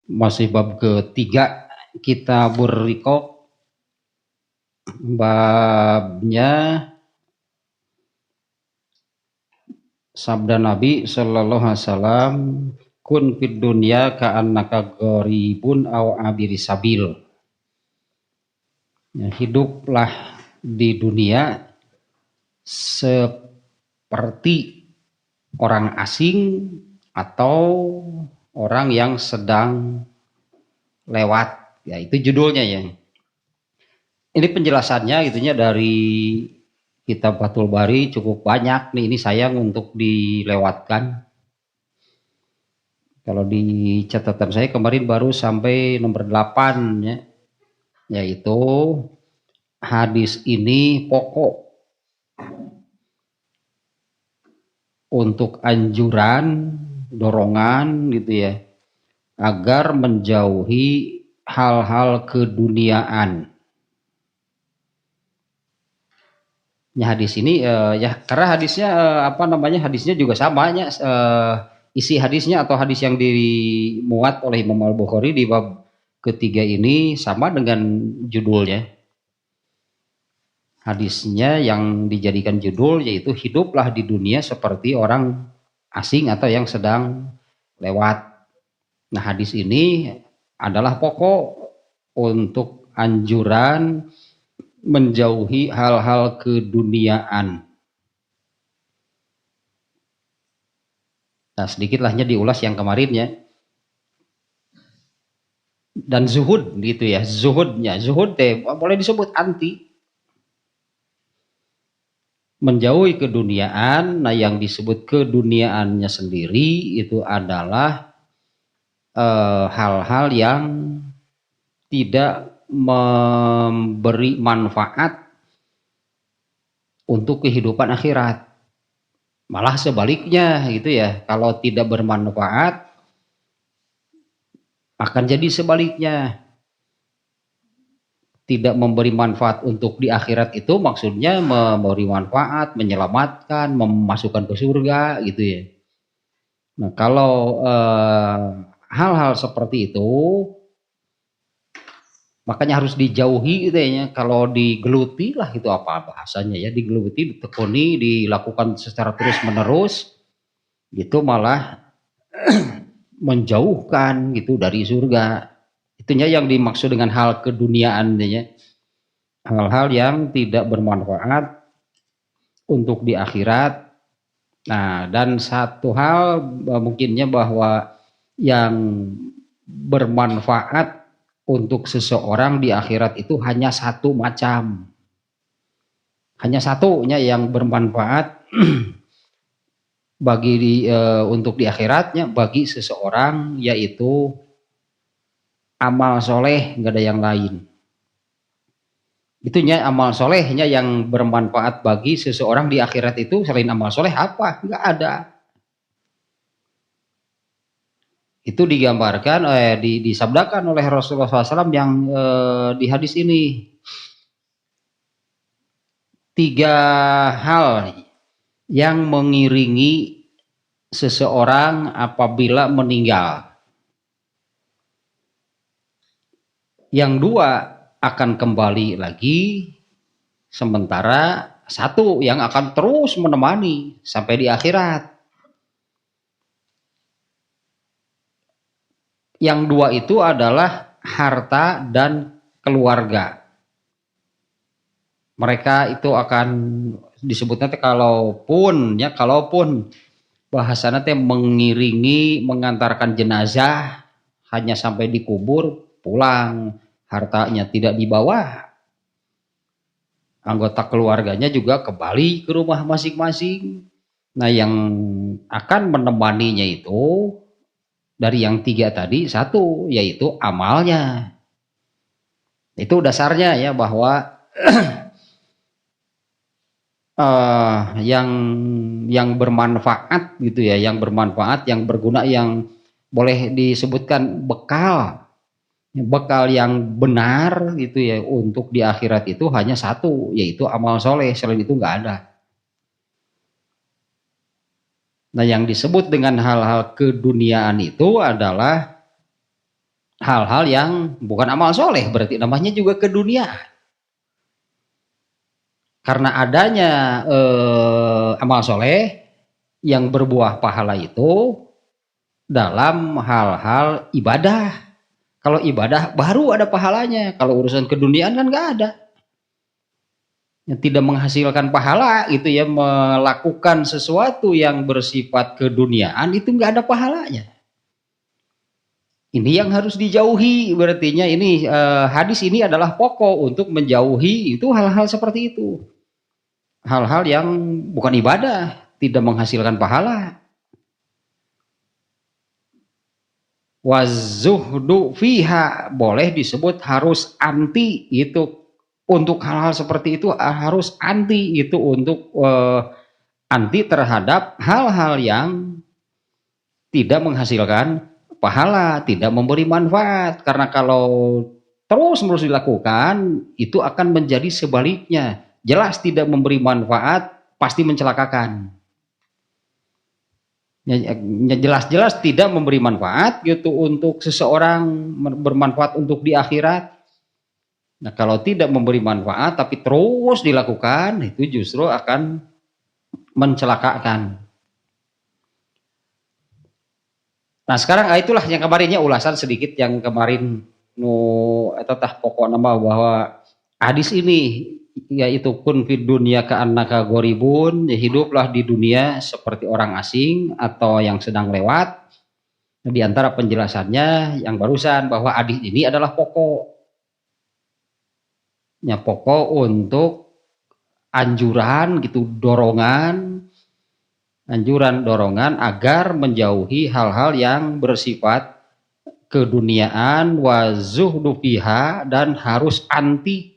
Masih bab ketiga kita berikop babnya sabda Nabi Shallallahu Alaihi Wasallam, kun fid dunya ka'annaka gharibun aw abiri sabil. Ya, hiduplah di dunia seperti orang asing atau orang yang sedang lewat. Ya, itu judulnya ya. Ini penjelasannya gitunya dari kitab Fathul Bari cukup banyak nih, ini sayang untuk dilewatkan. Kalau di catatan saya kemarin baru sampai nomor 8 ya, yaitu hadis ini pokok untuk anjuran, dorongan gitu ya, agar menjauhi hal-hal keduniaan. Ya, hadis ini ya karena hadisnya hadisnya juga sama ya, isi hadisnya atau hadis yang dimuat oleh Imam Al-Bukhari di bab ketiga ini sama dengan judulnya. Hadisnya yang dijadikan judul yaitu hiduplah di dunia seperti orang asing atau yang sedang lewat. Nah, hadis ini adalah pokok untuk anjuran menjauhi hal-hal keduniaan. Nah, sedikit diulas yang kemarin ya. Dan zuhud gitu ya, zuhud teh boleh disebut anti, menjauhi keduniaan. Nah, yang disebut keduniaannya sendiri itu adalah hal-hal yang tidak memberi manfaat untuk kehidupan akhirat. Malah sebaliknya gitu ya, kalau tidak bermanfaat akan jadi sebaliknya. Tidak memberi manfaat untuk di akhirat itu maksudnya memberi manfaat, menyelamatkan, memasukkan ke surga gitu ya. Nah, kalau hal-hal seperti itu makanya harus dijauhi gitu ya. Kalau digeluti lah itu apa bahasanya ya, digeluti, ditekuni, dilakukan secara terus menerus gitu malah menjauhkan gitu dari surga. Itunya yang dimaksud dengan hal keduniaan ya. Hal-hal yang tidak bermanfaat untuk di akhirat. Nah, dan satu hal mungkinnya bahwa yang bermanfaat untuk seseorang di akhirat itu hanya satu macam. Hanya satunya yang bermanfaat untuk di akhiratnya bagi seseorang, yaitu amal soleh, nggak ada yang lain. Itunya amal solehnya yang bermanfaat bagi seseorang di akhirat itu. Selain amal soleh apa? Nggak ada. Itu digambarkan disabdakan oleh Rasulullah SAW yang di hadis ini. 3 hal yang mengiringi seseorang apabila meninggal. Yang 2 akan kembali lagi, sementara 1 yang akan terus menemani sampai di akhirat. Yang 2 itu adalah harta dan keluarga. Mereka itu akan disebutnya kalaupun bahasanya mengiringi, mengantarkan jenazah hanya sampai dikubur, pulang, hartanya tidak dibawa, anggota keluarganya juga kembali ke rumah masing-masing. Nah, yang akan menemaninya itu dari yang 3 tadi 1, yaitu amalnya. Itu dasarnya ya, bahwa yang bermanfaat gitu ya, yang bermanfaat, yang berguna, yang boleh disebutkan bekal yang benar gitu ya untuk di akhirat itu hanya 1, yaitu amal soleh. Selain itu nggak ada. Nah, yang disebut dengan hal-hal keduniaan itu adalah hal-hal yang bukan amal soleh, berarti namanya juga keduniaan. Karena adanya amal soleh yang berbuah pahala itu dalam hal-hal ibadah. Kalau ibadah baru ada pahalanya, kalau urusan keduniaan kan nggak ada. Yang tidak menghasilkan pahala itu ya, melakukan sesuatu yang bersifat keduniaan itu nggak ada pahalanya. Ini yang harus dijauhi, berartinya ini hadis ini adalah pokok untuk menjauhi itu hal-hal seperti itu. Hal-hal yang bukan ibadah, tidak menghasilkan pahala. Wazuhdu fiha, boleh disebut harus anti itu untuk hal-hal seperti itu, harus anti itu untuk anti terhadap hal-hal yang tidak menghasilkan pahala, tidak memberi manfaat. Karena kalau terus-menerus dilakukan, itu akan menjadi sebaliknya. Jelas tidak memberi manfaat, pasti mencelakakan. Jelas-jelas tidak memberi manfaat gitu untuk seseorang, bermanfaat untuk di akhirat. Nah, kalau tidak memberi manfaat tapi terus dilakukan, itu justru akan mencelakakan. Nah, sekarang itulah yang kemarinnya ulasan sedikit yang kemarin tah pokok nama bahwa hadis ini yaitu kun fid dunya ka'annaka gharibun, ya hiduplah di dunia seperti orang asing atau yang sedang lewat. Di antara penjelasannya yang barusan bahwa hadis ini adalah pokoknya, pokok untuk anjuran gitu, dorongan agar menjauhi hal-hal yang bersifat keduniaan, wa zuhdu fiha, dan harus anti.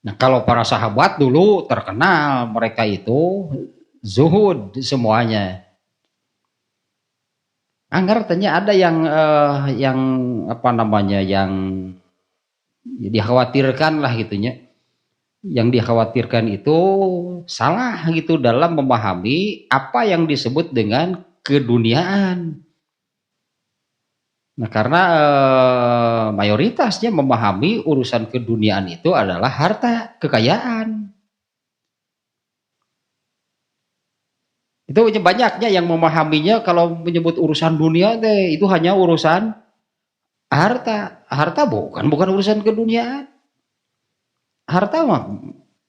Nah, kalau para sahabat dulu terkenal mereka itu zuhud semuanya. Anggar tanya ada yang apa namanya, yang dikhawatirkan lah gitunya. Yang dikhawatirkan itu salah gitu dalam memahami apa yang disebut dengan keduniaan. Nah, karena mayoritasnya memahami urusan keduniaan itu adalah harta, kekayaan. Itu banyaknya yang memahaminya kalau menyebut urusan dunia deh, itu hanya urusan harta. Harta bukan urusan keduniaan. Harta mah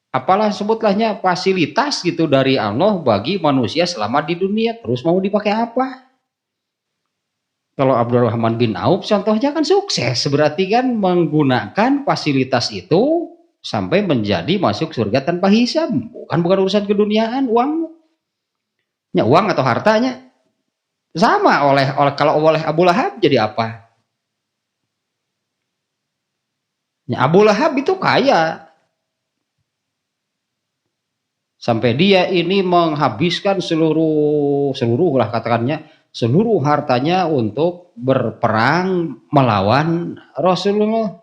apalah sebutlahnya fasilitas gitu dari Allah bagi manusia selama di dunia, terus mau dipakai apa? Kalau Abdurrahman bin Auf contohnya kan sukses, berarti kan menggunakan fasilitas itu sampai menjadi masuk surga tanpa hisab. Bukan urusan keduniaan, uangnya, uang atau hartanya sama. Kalau oleh Abu Lahab jadi apa? Ya, Abu Lahab itu kaya sampai dia ini menghabiskan seluruh lah katakannya, seluruh hartanya untuk berperang melawan Rasulullah.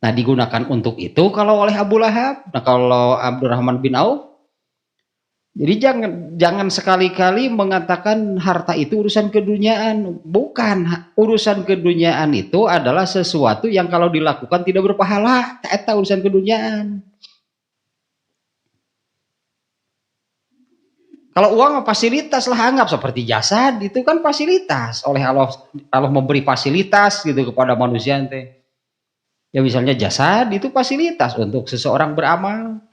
Nah, digunakan untuk itu kalau oleh Abu Lahab. Nah, kalau Abdurrahman bin Auf, jadi jangan sekali-kali mengatakan harta itu urusan keduniaan. Bukan, urusan keduniaan itu adalah sesuatu yang kalau dilakukan tidak berpahala. Eta urusan keduniaan. Kalau uang fasilitas lah, anggap seperti jasad, itu kan fasilitas oleh Allah. Allah memberi fasilitas gitu kepada manusia. Ya misalnya jasad itu fasilitas untuk seseorang beramal.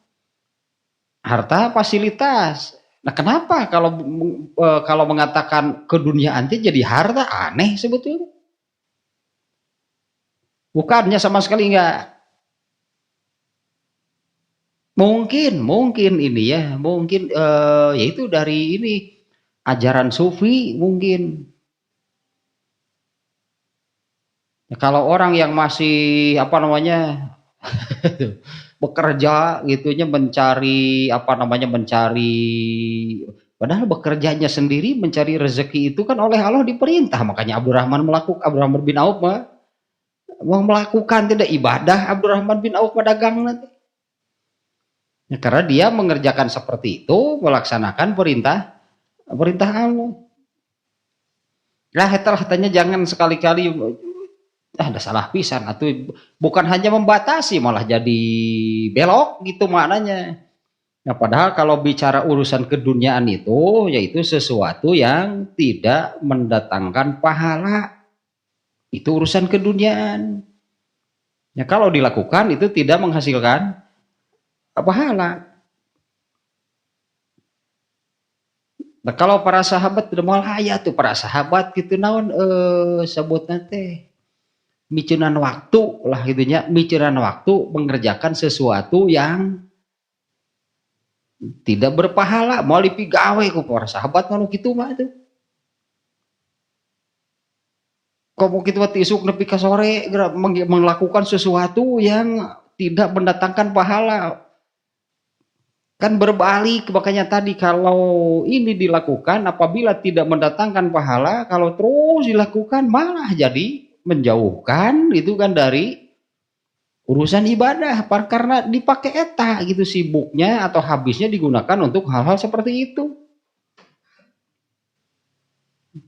Harta fasilitas. Nah, kenapa kalau mengatakan keduniaan itu jadi harta, aneh sebetulnya. Bukannya sama sekali enggak. Mungkin ini ya, mungkin yaitu dari ini ajaran sufi mungkin. Ya, kalau orang yang masih apa namanya bekerja gitunya mencari padahal bekerjanya sendiri mencari rezeki itu kan oleh Allah diperintah. Makanya Abdurrahman bin Auf mau melakukan tidak ibadah, Abdurrahman bin Auf pedagang nanti. Ya, karena dia mengerjakan seperti itu, melaksanakan perintah Allah. Lah eta katanya jangan sekali-kali ada salah pisan atau bukan hanya membatasi malah jadi belok gitu maknanya. Nah, padahal kalau bicara urusan keduniaan itu yaitu sesuatu yang tidak mendatangkan pahala. Itu urusan keduniaan. Ya kalau dilakukan itu tidak menghasilkan pahala. Nah, kalau para sahabat udah mal aya tuh para sahabat gitu naon sebutna teh miceunaan waktu lah gitunya, miceunaan waktu mengerjakan sesuatu yang tidak berpahala, mau dipigawe ku para sahabat kalau gitu mah tuh. Kok gitu waktu isuk nepi ka sore melakukan sesuatu yang tidak mendatangkan pahala. Kan berbalik makanya tadi kalau ini dilakukan apabila tidak mendatangkan pahala, kalau terus dilakukan malah jadi menjauhkan itu kan dari urusan ibadah karena dipakai eta gitu sibuknya atau habisnya digunakan untuk hal-hal seperti itu.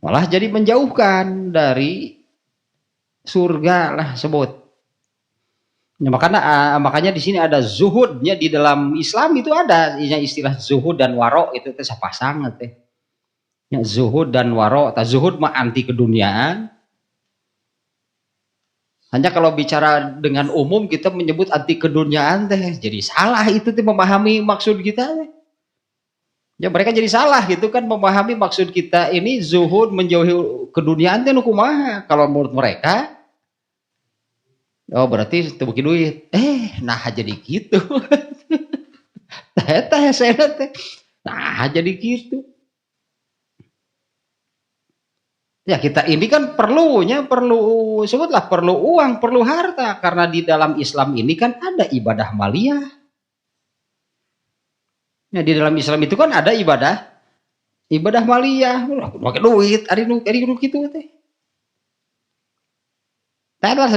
Malah jadi menjauhkan dari surga lah sebut. Ya, makanya di sini ada zuhudnya di dalam Islam itu ada istilah zuhud dan waro itu teh sapasang teh. Ya, zuhud dan waro, zuhud mah anti keduniaan. Hanya kalau bicara dengan umum kita menyebut anti keduniaan teh, jadi salah itu teh memahami maksud kita teh. Ya mereka jadi salah gitu kan memahami maksud kita ini zuhud menjauhi keduniaan teh nu kumaha. Kalau menurut mereka oh berarti itu bagi duit. Nah jadi gitu. Teh saya teh. Nah jadi gitu. Ya kita ini kan perlu sebutlah perlu uang, perlu harta karena di dalam Islam ini kan ada ibadah maliyah. Ya di dalam Islam itu kan ada ibadah maliyah. Pakai duit, ari nu kitu teh. Tah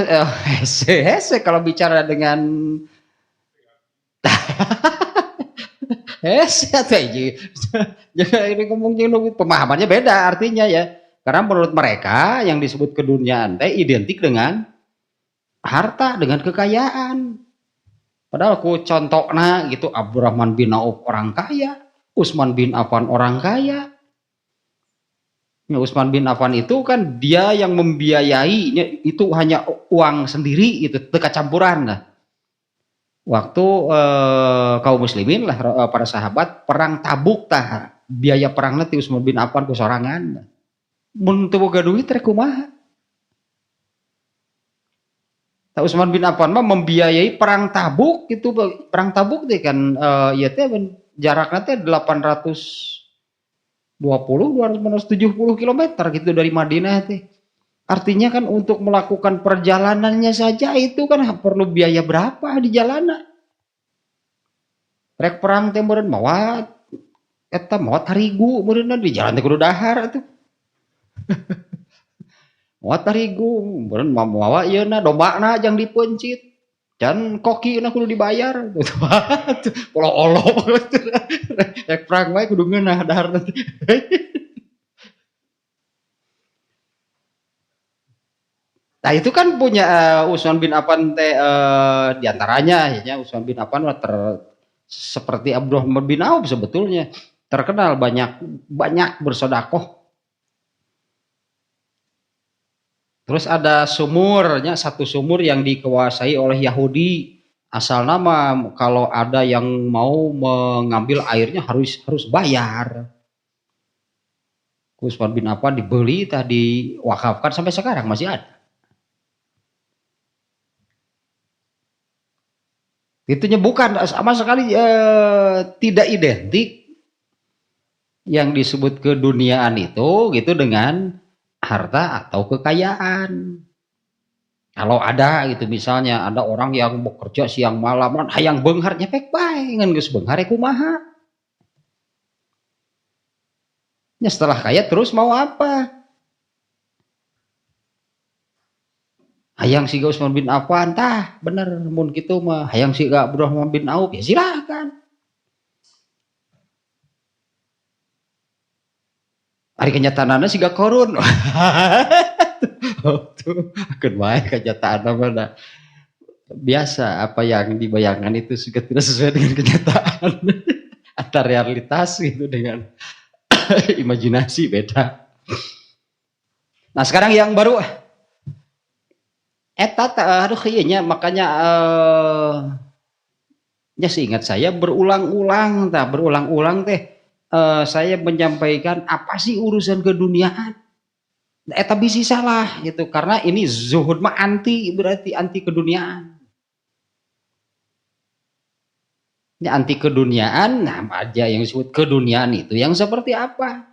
hese kalau bicara dengan hese teh ini ngomong pemahamannya beda artinya ya. Karena menurut mereka yang disebut keduniaan teh identik dengan harta, dengan kekayaan. Padahal ku contohna gitu Abdurrahman bin Auf orang kaya, Utsman bin Affan orang kaya. Ya, Utsman bin Affan itu kan dia yang membiayai itu hanya uang sendiri itu teka campuran lah. Waktu kaum muslimin lah para sahabat perang Tabuk tah biaya perangna ti Utsman bin Affan ku sorangan. Mun teu boga duit rek kumaha? Tah Utsman bin Affan mah membiayai perang Tabuk itu perang Tabuk teh kan ieu teh jarakna teh 270 kilometer gitu dari Madinah teh. Artinya kan untuk melakukan perjalanannya saja itu kan perlu biaya berapa di jalanan. Rek perang teh meureun mawat eta mawat harigu meureunna di jalan teh kudu dahar atuh. Mawat harigu meureun mawa ieuna dombana jang dipencit. Dan kokina kudu dibayar. Olo-olo. Rek perang wae kudu ngeunah dahar teh. Nah itu kan punya Utsman bin Affan teh diantaranya ya Utsman bin Affan seperti Abdurrahman bin Auf sebetulnya terkenal banyak bersedekah. Terus ada sumurnya satu sumur yang dikuasai oleh Yahudi asal nama kalau ada yang mau mengambil airnya harus bayar. Utsman bin Affan dibeli tadi wakafkan sampai sekarang masih ada. Itunya bukan sama sekali tidak identik yang disebut keduniaan itu gitu dengan harta atau kekayaan. Kalau ada gitu misalnya ada orang yang bekerja siang malam hayang beunghar nyepek bae ngan geus beunghar kumaha. Ya setelah kaya terus mau apa? Hayang siga Utsman bin Affan tah bener mun kitu mah hayang siga Abdurrahman bin Auf ya silakan. Ari ari kenyataanna siga korun. Tuh akeun wae kenyataan mah biasa apa yang dibayangkan itu juga tidak sesuai dengan kenyataan. Antara realitas gitu dengan imajinasi beda. Nah sekarang yang baru eta aduh kayaknya makanya ya seingat saya berulang-ulang teh saya menyampaikan apa sih urusan keduniaan. Eta bisi salah gitu karena ini zuhud mah berarti anti keduniaan. Ya, anti keduniaan, nah aja yang disebut keduniaan itu yang seperti apa?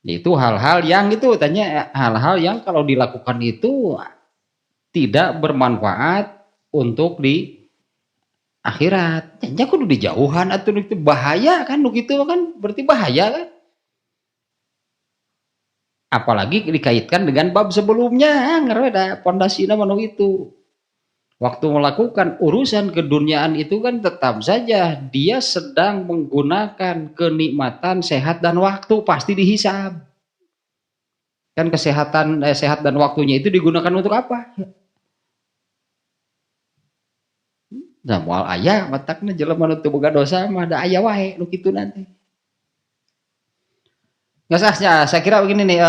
Itu hal-hal yang itu tanya hal-hal yang kalau dilakukan itu tidak bermanfaat untuk di akhirat. Ya kudu dijauhan atau itu bahaya kan gitu kan berarti bahaya kan. Apalagi dikaitkan dengan bab sebelumnya ngereda pondasina manu itu. Waktu melakukan urusan keduniaan itu kan tetap saja dia sedang menggunakan kenikmatan sehat dan waktu pasti dihisab. Kan kesehatan sehat dan waktunya itu digunakan untuk apa? Nah, moal aya matakna jelema nu teu boga dosa mah da aya wae nu kitu nanti. Nggak saya kira begini nih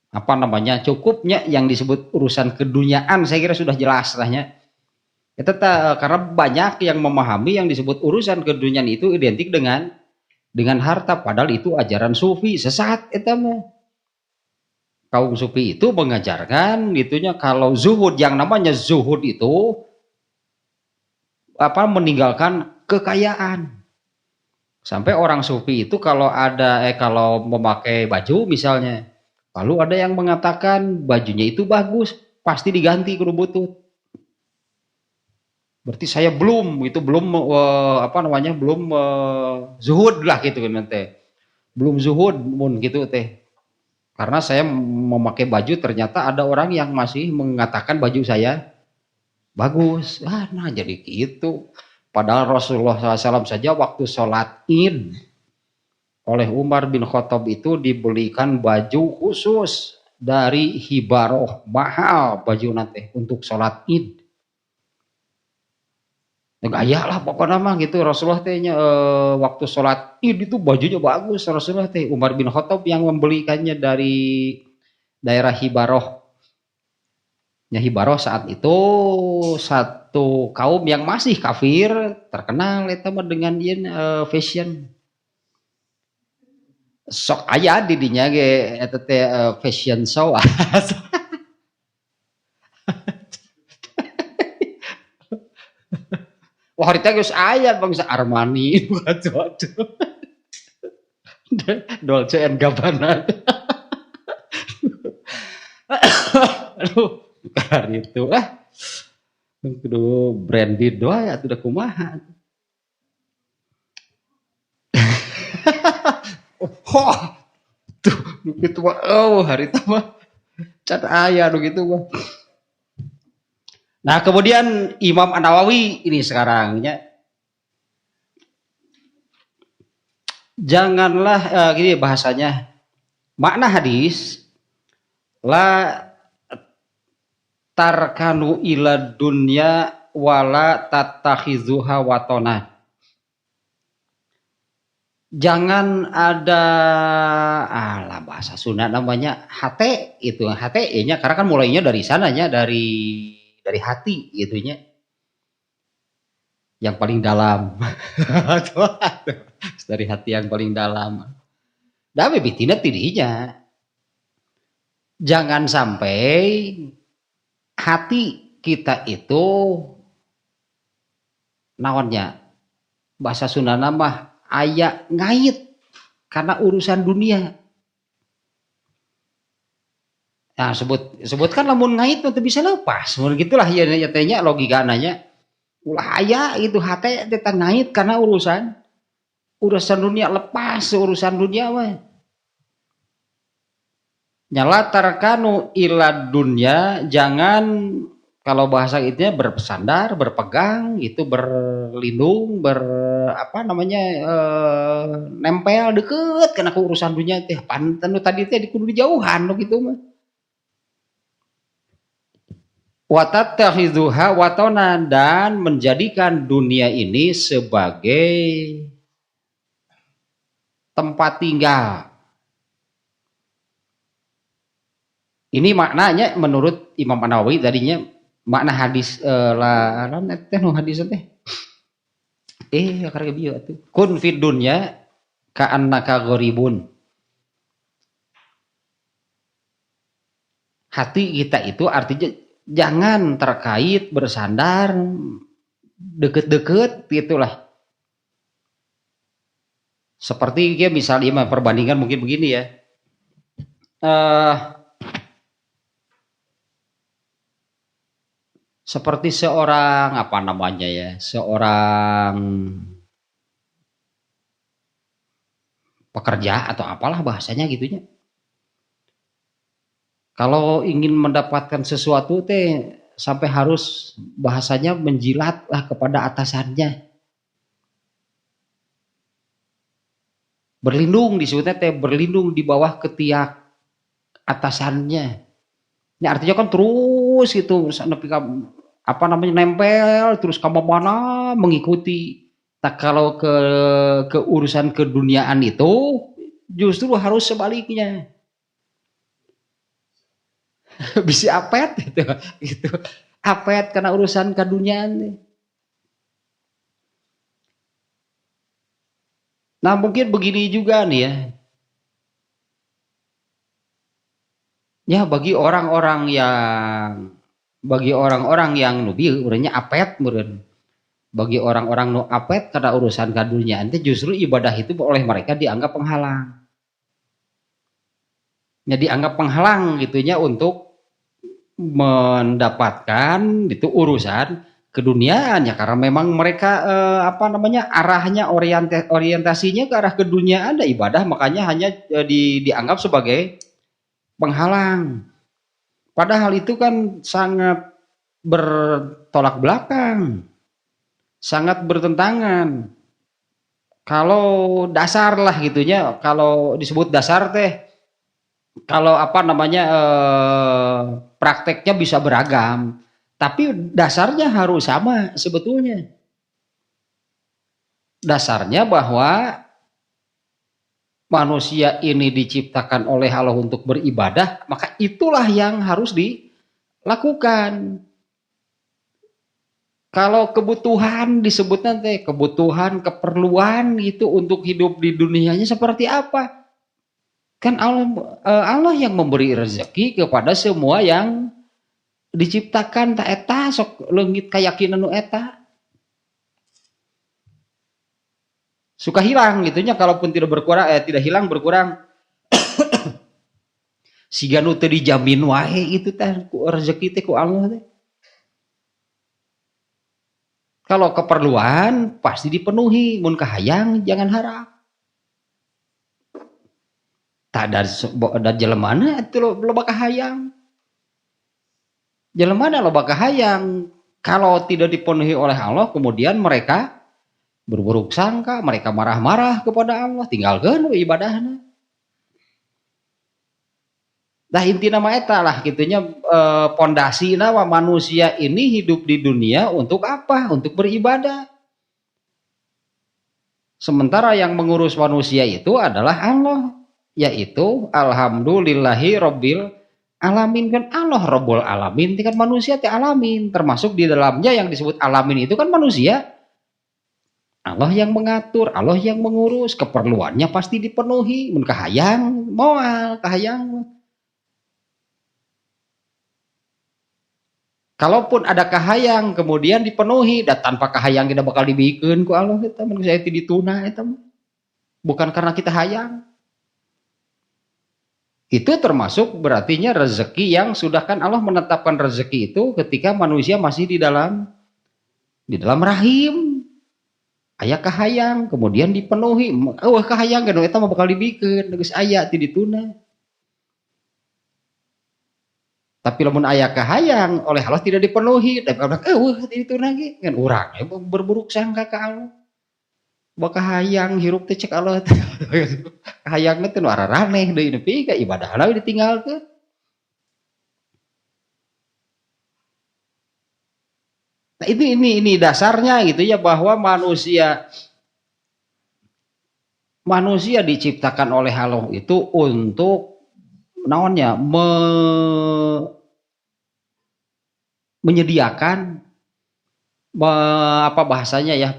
apa namanya cukupnya yang disebut urusan keduniaan saya kira sudah jelas lahnya. Ya, karena banyak yang memahami yang disebut urusan keduniaan itu identik dengan harta padahal itu ajaran sufi sesat eta mah. Kaum sufi itu mengajarkan gitunya kalau zuhud yang namanya zuhud itu apa meninggalkan kekayaan. Sampai orang sufi itu kalau kalau memakai baju misalnya, lalu ada yang mengatakan bajunya itu bagus, pasti diganti kudu butut. Berarti saya belum apa namanya belum zuhud lah gitu kan teh. Belum zuhud mun gitu teh. Karena saya memakai baju ternyata ada orang yang masih mengatakan baju saya bagus. Nah jadi gitu. Padahal Rasulullah SAW saja waktu sholat Id oleh Umar bin Khattab itu dibelikan baju khusus dari hibaroh mahal baju nanti untuk sholat Id. Gaya lah pokoknya mah gitu Rasulullah tehnya waktu sholat Id itu bajunya bagus Rasulullah teh Umar bin Khattab yang membelikannya dari daerah Hibaroh. Ya Hibaroh saat itu satu kaum yang masih kafir terkenal eta mah dengan dia fashion. Sok aya di dinya ge eta teh fashion show. Wah hari teh geus aya bangsa Armani, waduh. Dolce and Gabbana. Aduh, hari itu kudu branded doang ya udah kumaha. Oh, tuh gitu mah hari itu mah cat aya gitu mah. Nah, kemudian Imam An-Nawawi ini sekarang ya. Janganlah gini bahasanya. Makna hadis la tarkanu ila dunya wala tatakhizuha watona. Jangan ada bahasa Sunda namanya hate itu hate-nya karena kan mulainya dari sananya dari hati gitunya. Yang paling dalam. Dari hati yang paling dalam. Da bibitina tidinya. Jangan sampai hati kita itu naonnya bahasa Sunda mah aya ngait karena urusan dunia. Nah sebutkan lamun ngait teu bisa lepas. Mun gitulah ya tanya logika nanya. Ulah aya itu hate teh ngait karena urusan dunia lepas urusan dunia mah. Nyala tarkanu ila dunya jangan Kalau bahasa itunya bersandar, berpegang, itu berlindung, nempel deket karena urusan dunia teh. Panten tadi teh kudu dijauhan lo gitu mah. Watattakhidhuha watona, dan menjadikan dunia ini sebagai tempat tinggal. Ini maknanya menurut Imam An-Nawawi tadinya makna hadis hadis teh karya bio tuh kun fid dunya ka'annaka gharibun. Hati kita itu artinya jangan terkait bersandar deket-deket gitulah. Seperti ya misalnya perbandingan mungkin begini ya. Seperti seorang seorang pekerja atau apalah bahasanya gitunya. Kalau ingin mendapatkan sesuatu teh sampai harus bahasanya menjilat lah kepada atasannya. Berlindung disebutnya teh berlindung di bawah ketiak atasannya. Ini artinya kan terus gitu nempel terus kamu mana mengikuti. Tak kalau ke urusan keduniaan itu justru harus sebaliknya. Bisa apet gitu. Apet karena urusan keduniaan. Nah mungkin begini juga nih ya. Ya bagi orang-orang yang nubi urangnya apet meureun. Bagi orang-orang nu apet karena urusan kaduniaan teh justru ibadah itu oleh mereka dianggap penghalang. Ya dianggap penghalang gitunya untuk mendapatkan itu urusan keduniaan ya karena memang mereka arahnya orientasinya ke arah keduniaan dan ibadah makanya hanya dianggap sebagai penghalang. Padahal itu kan sangat bertolak belakang, sangat bertentangan. Kalau dasar lah gitunya, kalau disebut dasar teh, kalau prakteknya bisa beragam, tapi dasarnya harus sama sebetulnya. Dasarnya bahwa manusia ini diciptakan oleh Allah untuk beribadah, maka itulah yang harus dilakukan. Kalau kebutuhan disebut nanti kebutuhan, keperluan itu untuk hidup di dunianya seperti apa? Kan Allah yang memberi rezeki kepada semua yang diciptakan tak eta sok leungit kayakinan nu eta. Suka hilang gitunya kalaupun tidak hilang berkurang. Siga nu teu dijamin wae itu teh rezeki teh ku Allah teh. Kalau keperluan pasti dipenuhi, mun kahayang jangan harap. Tak ada jelemana itu loba kahayang. Jelemana loba kahayang. Kalau tidak dipenuhi oleh Allah, kemudian mereka berburuk sangka, mereka marah-marah kepada Allah, tinggalkeun ibadahna. Nah inti nama eta lah gitunya pondasi nama manusia ini hidup di dunia untuk apa? Untuk beribadah. Sementara yang mengurus manusia itu adalah Allah, yaitu alhamdulillahi rabbil alamin. Kan Allah rabbul alamin, kan manusia teh alamin, termasuk di dalamnya yang disebut alamin itu kan manusia. Allah yang mengatur, Allah yang mengurus, keperluannya pasti dipenuhi. Mun kahayang moal kahayang. Kalaupun ada kahayang kemudian dipenuhi dan tanpa kahayang tidak bakal dibikin ku Allah eta mun saya dituna eta bukan karena kita hayang. Itu termasuk berartinya rezeki yang sudah kan Allah menetapkan rezeki itu ketika manusia masih di dalam rahim. Aya kahayang kemudian dipenuhi. Kahayang kan eta mah bakal dibikin geus aya ti dituna. Tapi lamun aya kahayang oleh Allah tidak dipenuhi, dan orang itu lagi kan urang berburuk sangka ka Allah. Boga kahayang hirup teh cek Allah teh. Kahayangna teh nu araraneh deui nepi ka ibadahna ditinggalkeun. Nah ini dasarnya gitu ya, bahwa manusia diciptakan oleh Allah itu untuk naonnya menyediakan apa bahasanya ya,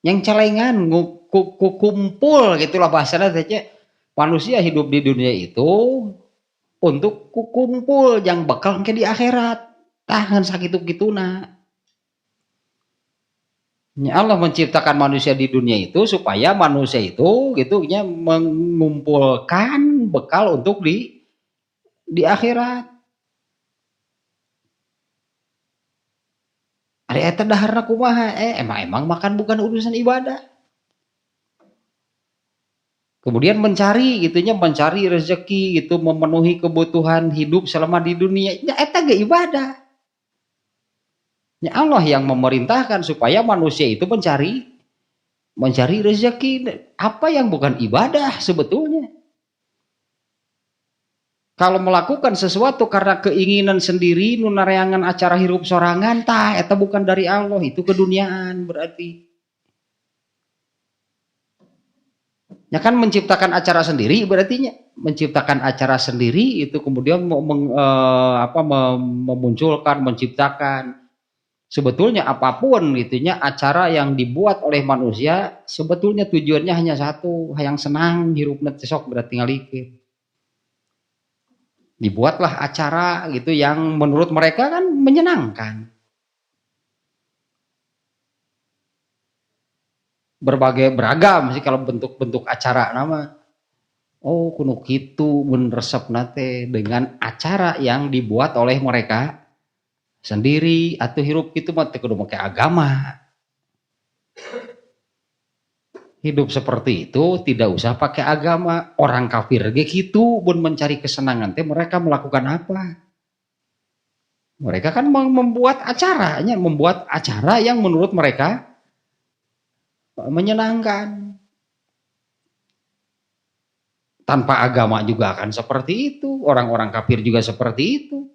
yang celengan kumpul gitulah bahasanya teh. Manusia hidup di dunia itu untuk kumpul yang bakal ke di akhirat. Tahan sakitu kituna. Allah menciptakan manusia di dunia itu supaya manusia itu gitu nya mengumpulkan bekal untuk di akhirat. Ari eta daharna kumaha? Emang makan bukan urusan ibadah. Kemudian mencari gitunya, mencari rezeki gitu, memenuhi kebutuhan hidup selama di dunia. Ya eta ge ibadah. Ya Allah yang memerintahkan supaya manusia itu mencari rezeki. Apa yang bukan ibadah sebetulnya? Kalau melakukan sesuatu karena keinginan sendiri, nunareangan acara hirup sorangan, tah eta bukan dari Allah, itu keduniaan berarti. Ya kan menciptakan acara sendiri berarti menciptakan acara sendiri itu kemudian memunculkan, menciptakan. Sebetulnya apapun gitunya acara yang dibuat oleh manusia sebetulnya tujuannya hanya satu, hayang senang hirupna teh sok berarti ngalikeun. Dibuatlah acara gitu yang menurut mereka kan menyenangkan. Beragam sih kalau bentuk-bentuk acara nama. Oh kuno kitu mun resepna teh dengan acara yang dibuat oleh mereka sendiri atau hirup kitu mah teh kudu make agama. Hidup seperti itu tidak usah pakai agama. Orang kafir ge kitu mun mencari kesenangan teh mereka melakukan apa? Mereka kan membuat acara yang menurut mereka menyenangkan. Tanpa agama juga akan seperti itu. Orang-orang kafir juga seperti itu.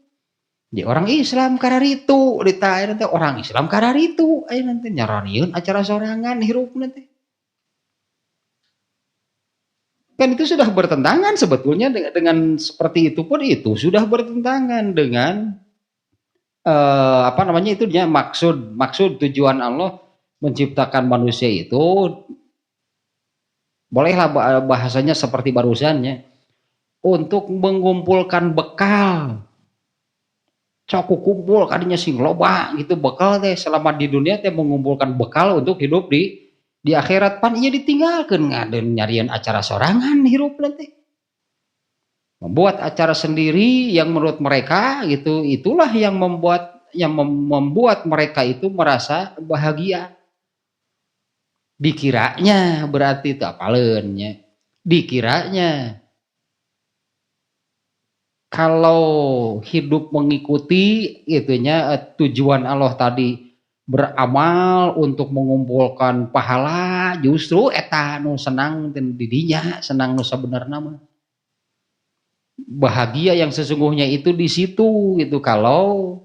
Jadi orang Islam kararitu ditanya nanti orang Islam kararitu ayo nanti nyaraniun acara sorangan hirup nanti. Kan itu sudah bertentangan sebetulnya dengan seperti itu pun itu sudah bertentangan dengan itu dia maksud tujuan Allah menciptakan manusia itu. Bolehlah bahasanya seperti barusannya untuk mengumpulkan bekal. Cok kumpul kadinya sing loba gitu bekal teh selama di dunia teh mengumpulkan bekal untuk hidup di akhirat pan ieu ditinggalkeun ngaden nyarian acara sorangan hirup teh. Membuat acara sendiri yang menurut mereka gitu, itulah yang membuat mereka itu merasa bahagia. Dikiranya berarti itu apaleun nya. Dikiranya kalau hidup mengikuti gitunya tujuan Allah tadi beramal untuk mengumpulkan pahala, justru eta nu senang didinya, senang nu sabenerna mah. Bahagia yang sesungguhnya itu di situ gitu kalau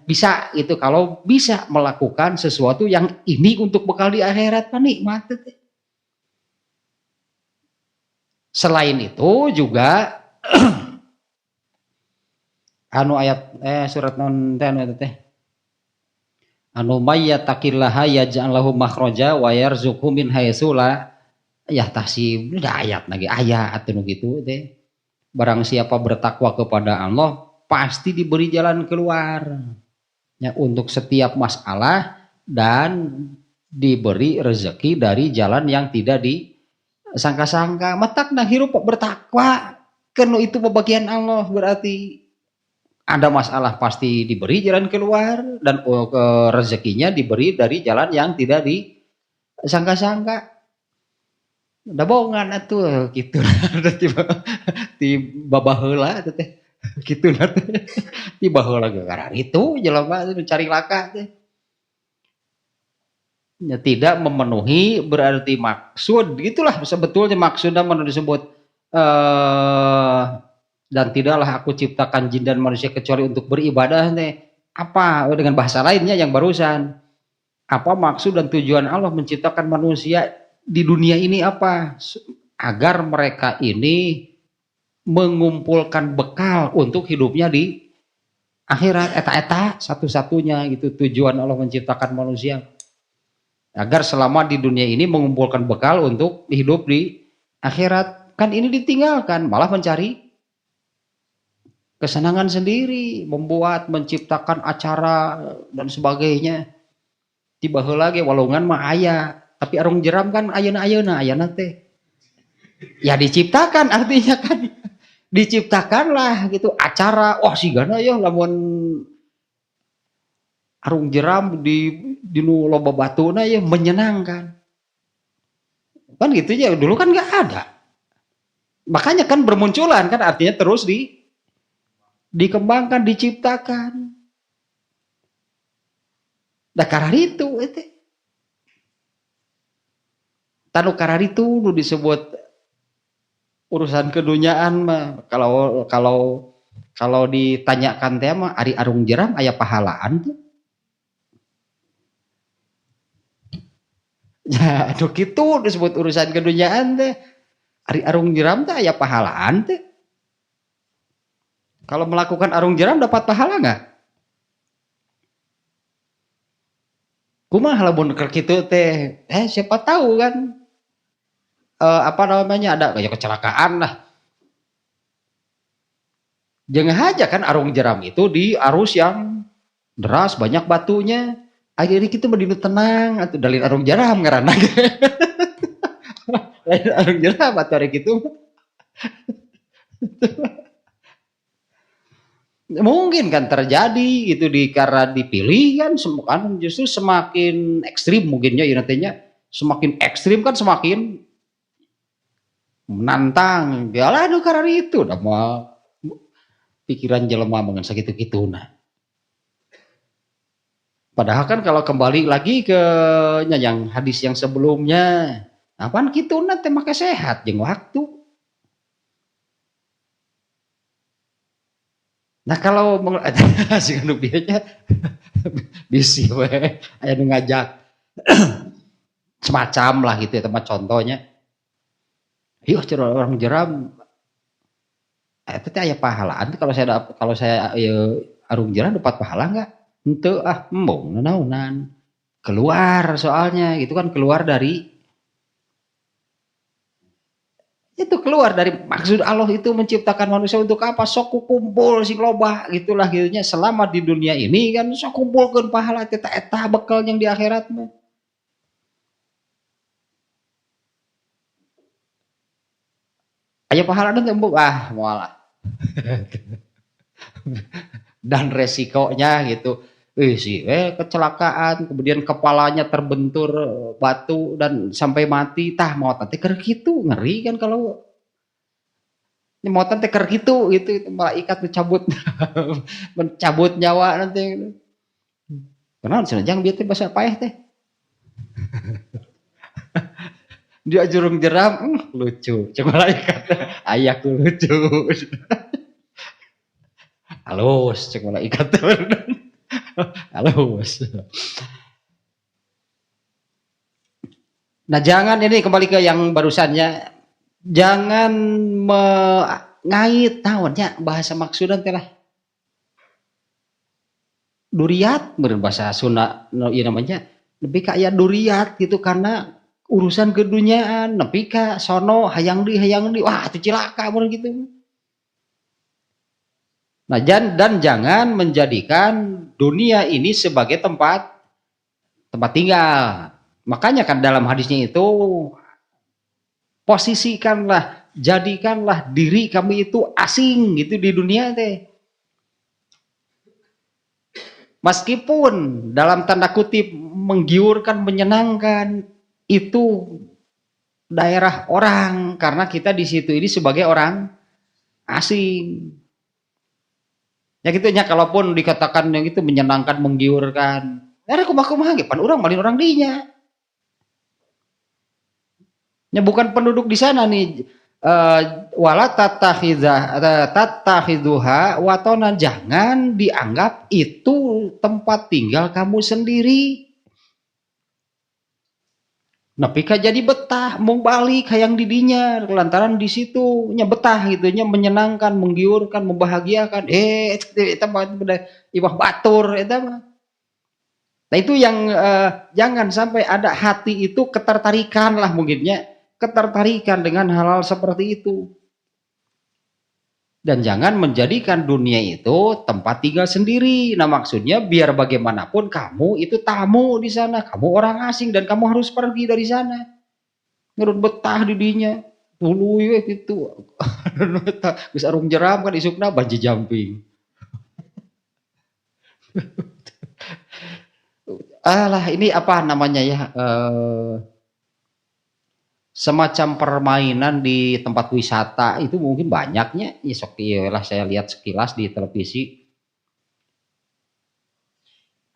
bisa gitu, kalau bisa melakukan sesuatu yang ini untuk bekal di akhirat mah nikmat. Selain itu juga anu ayat surat non teh anu eta teh anu may yattaqillaha yaj'al lahu makhraja wa yarzuqhu min haitsu la yahtasib. Da ayat lagi ayat anu kitu teh. Barang siapa bertakwa kepada Allah pasti diberi jalan keluar ya untuk setiap masalah dan diberi rezeki dari jalan yang tidak disangka-sangka. Matakna hirup bertakwa karena itu pembagian Allah berarti ada masalah pasti diberi jalan keluar dan rezekinya diberi dari jalan yang tidak disangka-sangka. dabongan atuh gitu. Tiba tiba baheula teh gitu tiba heula gara itu jelema mencari laka teh. Ya, tidak memenuhi berarti maksud gitulah sebetulnya maksudnya menurut disebut eh dan tidaklah aku ciptakan jin dan manusia kecuali untuk beribadah nih apa dengan bahasa lainnya yang barusan apa maksud dan tujuan Allah menciptakan manusia di dunia ini apa agar mereka ini mengumpulkan bekal untuk hidupnya di akhirat eta-eta satu-satunya gitu tujuan Allah menciptakan manusia agar selama di dunia ini mengumpulkan bekal untuk hidup di akhirat kan ini ditinggalkan malah mencari kesenangan sendiri membuat menciptakan acara dan sebagainya tiba lagi walungan mah aya tapi arung jeram kan ayeuna teh ya diciptakan artinya kan diciptakanlah gitu acara wah sigana ya lamun arung jeram di nu loba batuna ya menyenangkan kan gitu ya dulu kan nggak ada makanya kan bermunculan kan artinya terus dikembangkan diciptakan da kararitu itu tanu kararitu nu disebut urusan keduniaan mah kalau ditanyakan teh mah ari arung jeram aya pahalaan tuh ya aduh gitu disebut urusan keduniaan teh ari arung jeram teh aya pahalaan teh kalau melakukan arung jeram dapat pahala nggak kumaha lamun keur kitu teh siapa tahu kan apa namanya ada kayak kecelakaan lah jangan aja kan arung jeram itu di arus yang deras banyak batunya akhirnya kita mendinu tenang atau dalil arung jeram ngaranna arung jeram atau hari gitu mungkin kan terjadi itu karena dipilih kan justru semakin ekstrim mungkinnya ya nantinya semakin ekstrim kan semakin menantang galah karena itu udah mau pikiran jelema mengen sakitu kituna padahal kan kalau kembali lagi ke yang hadis yang sebelumnya apaan kituna teh make sehat jeung waktu. Nah kalau si nubianya bisi we aya nu ngajak semacam lah gitu ya tempat contohnya. Yuk cerita orang jeram itu teh aya pahalaan kalau saya arung jeram dapat pahala enggak? Henteu embung naonan. Keluar soalnya gitu kan keluar dari maksud Allah itu menciptakan manusia untuk apa sok kumpul sing loba gitulah gitunya selama di dunia ini kan sok kumpulkeun pahala eta bekal yang di akhirat mah aya pahala teh embung moal dan resikonya gitu kecelakaan kemudian kepalanya terbentur batu dan sampai mati tah maut teh keur kitu ngeri kan kalau motan teh keur kitu gitu malaikat mencabut mencabut nyawa nanti kenal senajang bieu teh basa paeh teh dia jurung jeram lucu cek malaikat aya ku lucu halus cek malaikat halus. Nah jangan ini kembali ke yang barusannya jangan ngait naonnya bahasa maksudan teh lah duriat berbahasa Sunda no, ya namanya lebih kayak duriat gitu karena urusan keduniaan nepi ka sono hayang di wah itu cilaka mun gitu. Nah dan jangan menjadikan dunia ini sebagai tempat tinggal. Makanya kan dalam hadisnya itu posisikanlah, jadikanlah diri kami itu asing gitu di dunia teh. Meskipun dalam tanda kutip menggiurkan, menyenangkan itu daerah orang karena kita di situ ini sebagai orang asing. Ya gitunya kalaupun dikatakan yang itu menyenangkan, menggiurkan. Ada kumaha-kumaha ge pan urang malin orang dinya. Ya bukan penduduk di sana nih. Wala tatakhiduha watonan, jangan dianggap itu tempat tinggal kamu sendiri. Nepi ka jadi betah, mau balik hayang didinya, lantaran di situ nya betah gitu nya, menyenangkan, menggiurkan, membahagiakan. Eta mah ibah batur eta mah. Nah itu yang jangan sampai ada hati itu ketertarikan lah mungkinnya, ketertarikan dengan hal-hal seperti itu. Dan jangan menjadikan dunia itu tempat tinggal sendiri. Nah maksudnya biar bagaimanapun kamu itu tamu di sana, kamu orang asing dan kamu harus pergi dari sana. Nurut betah di dinya. Dulu ya gitu. Bisa arung jeram kan isukna banji jumping. Alah ini apa namanya ya? Semacam permainan di tempat wisata itu mungkin banyaknya. Ya sok lah saya lihat sekilas di televisi.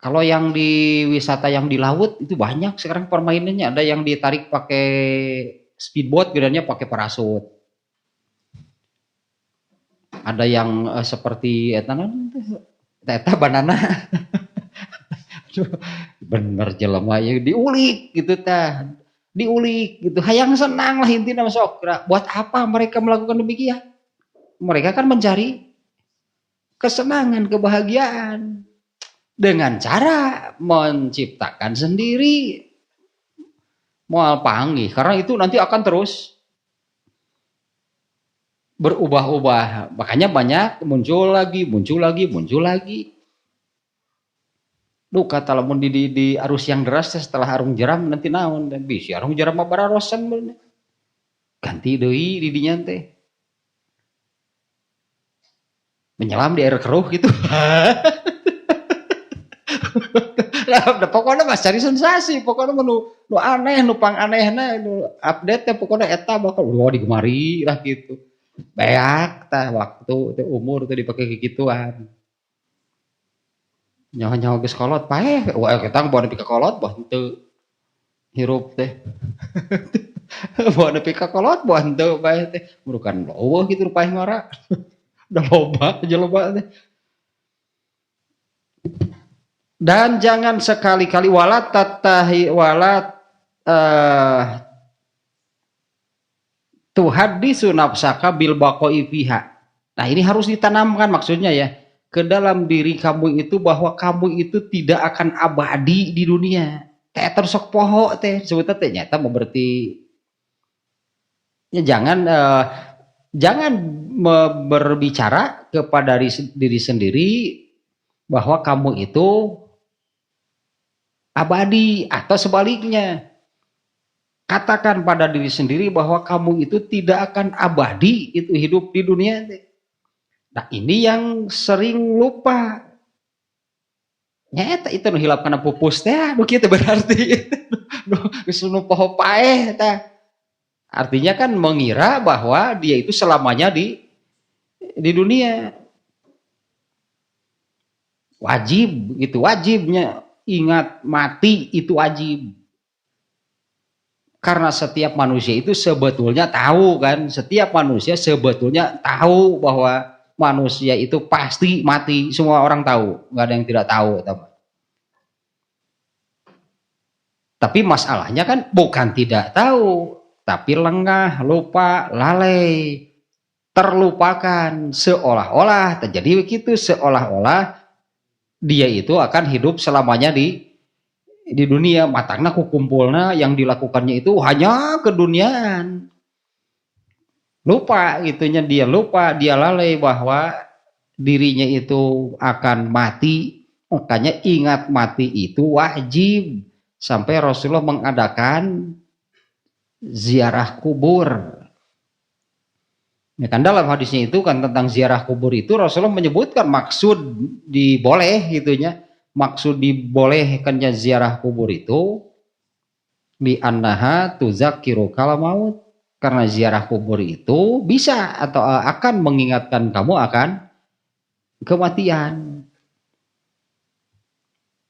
Kalau yang di wisata yang di laut itu banyak sekarang permainannya. Ada yang ditarik pakai speedboat, gedanya pakai parasut. Ada yang seperti eta banana. Bener jelema ya diulik gitu tah. Diulik gitu. Hayang senang lah intinya sok. Buat apa mereka melakukan demikian? Mereka kan mencari kesenangan, kebahagiaan dengan cara menciptakan sendiri moal panggih, karena itu nanti akan terus berubah-ubah. Makanya banyak muncul lagi. Duh kata lamun di arus yang deras setelah arung jeram nanti naon dan bisi arung jeram mah bararosan bener. Ganti deui di dinya teh. Menyelam di air keruh gitu. Nah, pokoknya mas cari sensasi, pokoknya nu aneh, nu pang anehna, nu update teh pokoknya eta bakal digemari lah gitu. Beak tah waktu teh umur teh dipake kegituan. Nyawa-nyawa geus kolot paeh, wah kita bawa nepi ka kolot bah henteu hirup teh. Bawa nepi ka kolot bah henteu paeh teh. Murukan leuweuh gitu paeh ngara. Udah loba teh. Dan jangan sekali-kali walat tuhaddisu nafsaka bil baqai fiha. Nah, ini harus ditanamkan maksudnya ya ke dalam diri kamu itu bahwa kamu itu tidak akan abadi di dunia. Kayak tersok poho teh sebutnya teh nyata berarti ya jangan berbicara kepada diri sendiri bahwa kamu itu abadi atau sebaliknya. Katakan pada diri sendiri bahwa kamu itu tidak akan abadi itu hidup di dunia. Nah ini yang sering lupa. Nyata itu nu hilap kana pupus teh, nu kieu berarti geus nu poho paeh teh. Artinya kan mengira bahwa dia itu selamanya di dunia. Wajib gitu, wajibnya ingat mati itu wajib. Karena setiap manusia itu sebetulnya tahu kan, setiap manusia sebetulnya tahu bahwa manusia itu pasti mati, semua orang tahu, nggak ada yang tidak tahu. Tapi masalahnya kan bukan tidak tahu, tapi lengah, lupa, lalai, terlupakan, seolah-olah terjadi begitu, seolah-olah dia itu akan hidup selamanya di dunia. Matangna kukumpulna yang dilakukannya itu hanya keduniaan. Lupa gitunya, dia lupa, dia lalai bahwa dirinya itu akan mati. Makanya ingat mati itu wajib. Sampai Rasulullah mengadakan ziarah kubur. Ya kan dalam hadisnya itu kan tentang ziarah kubur itu Rasulullah menyebutkan maksud diboleh gitunya. Maksud dibolehkannya ziarah kubur itu bi annaha tuzakkiru kala maut, karena ziarah kubur itu bisa atau akan mengingatkan kamu akan kematian.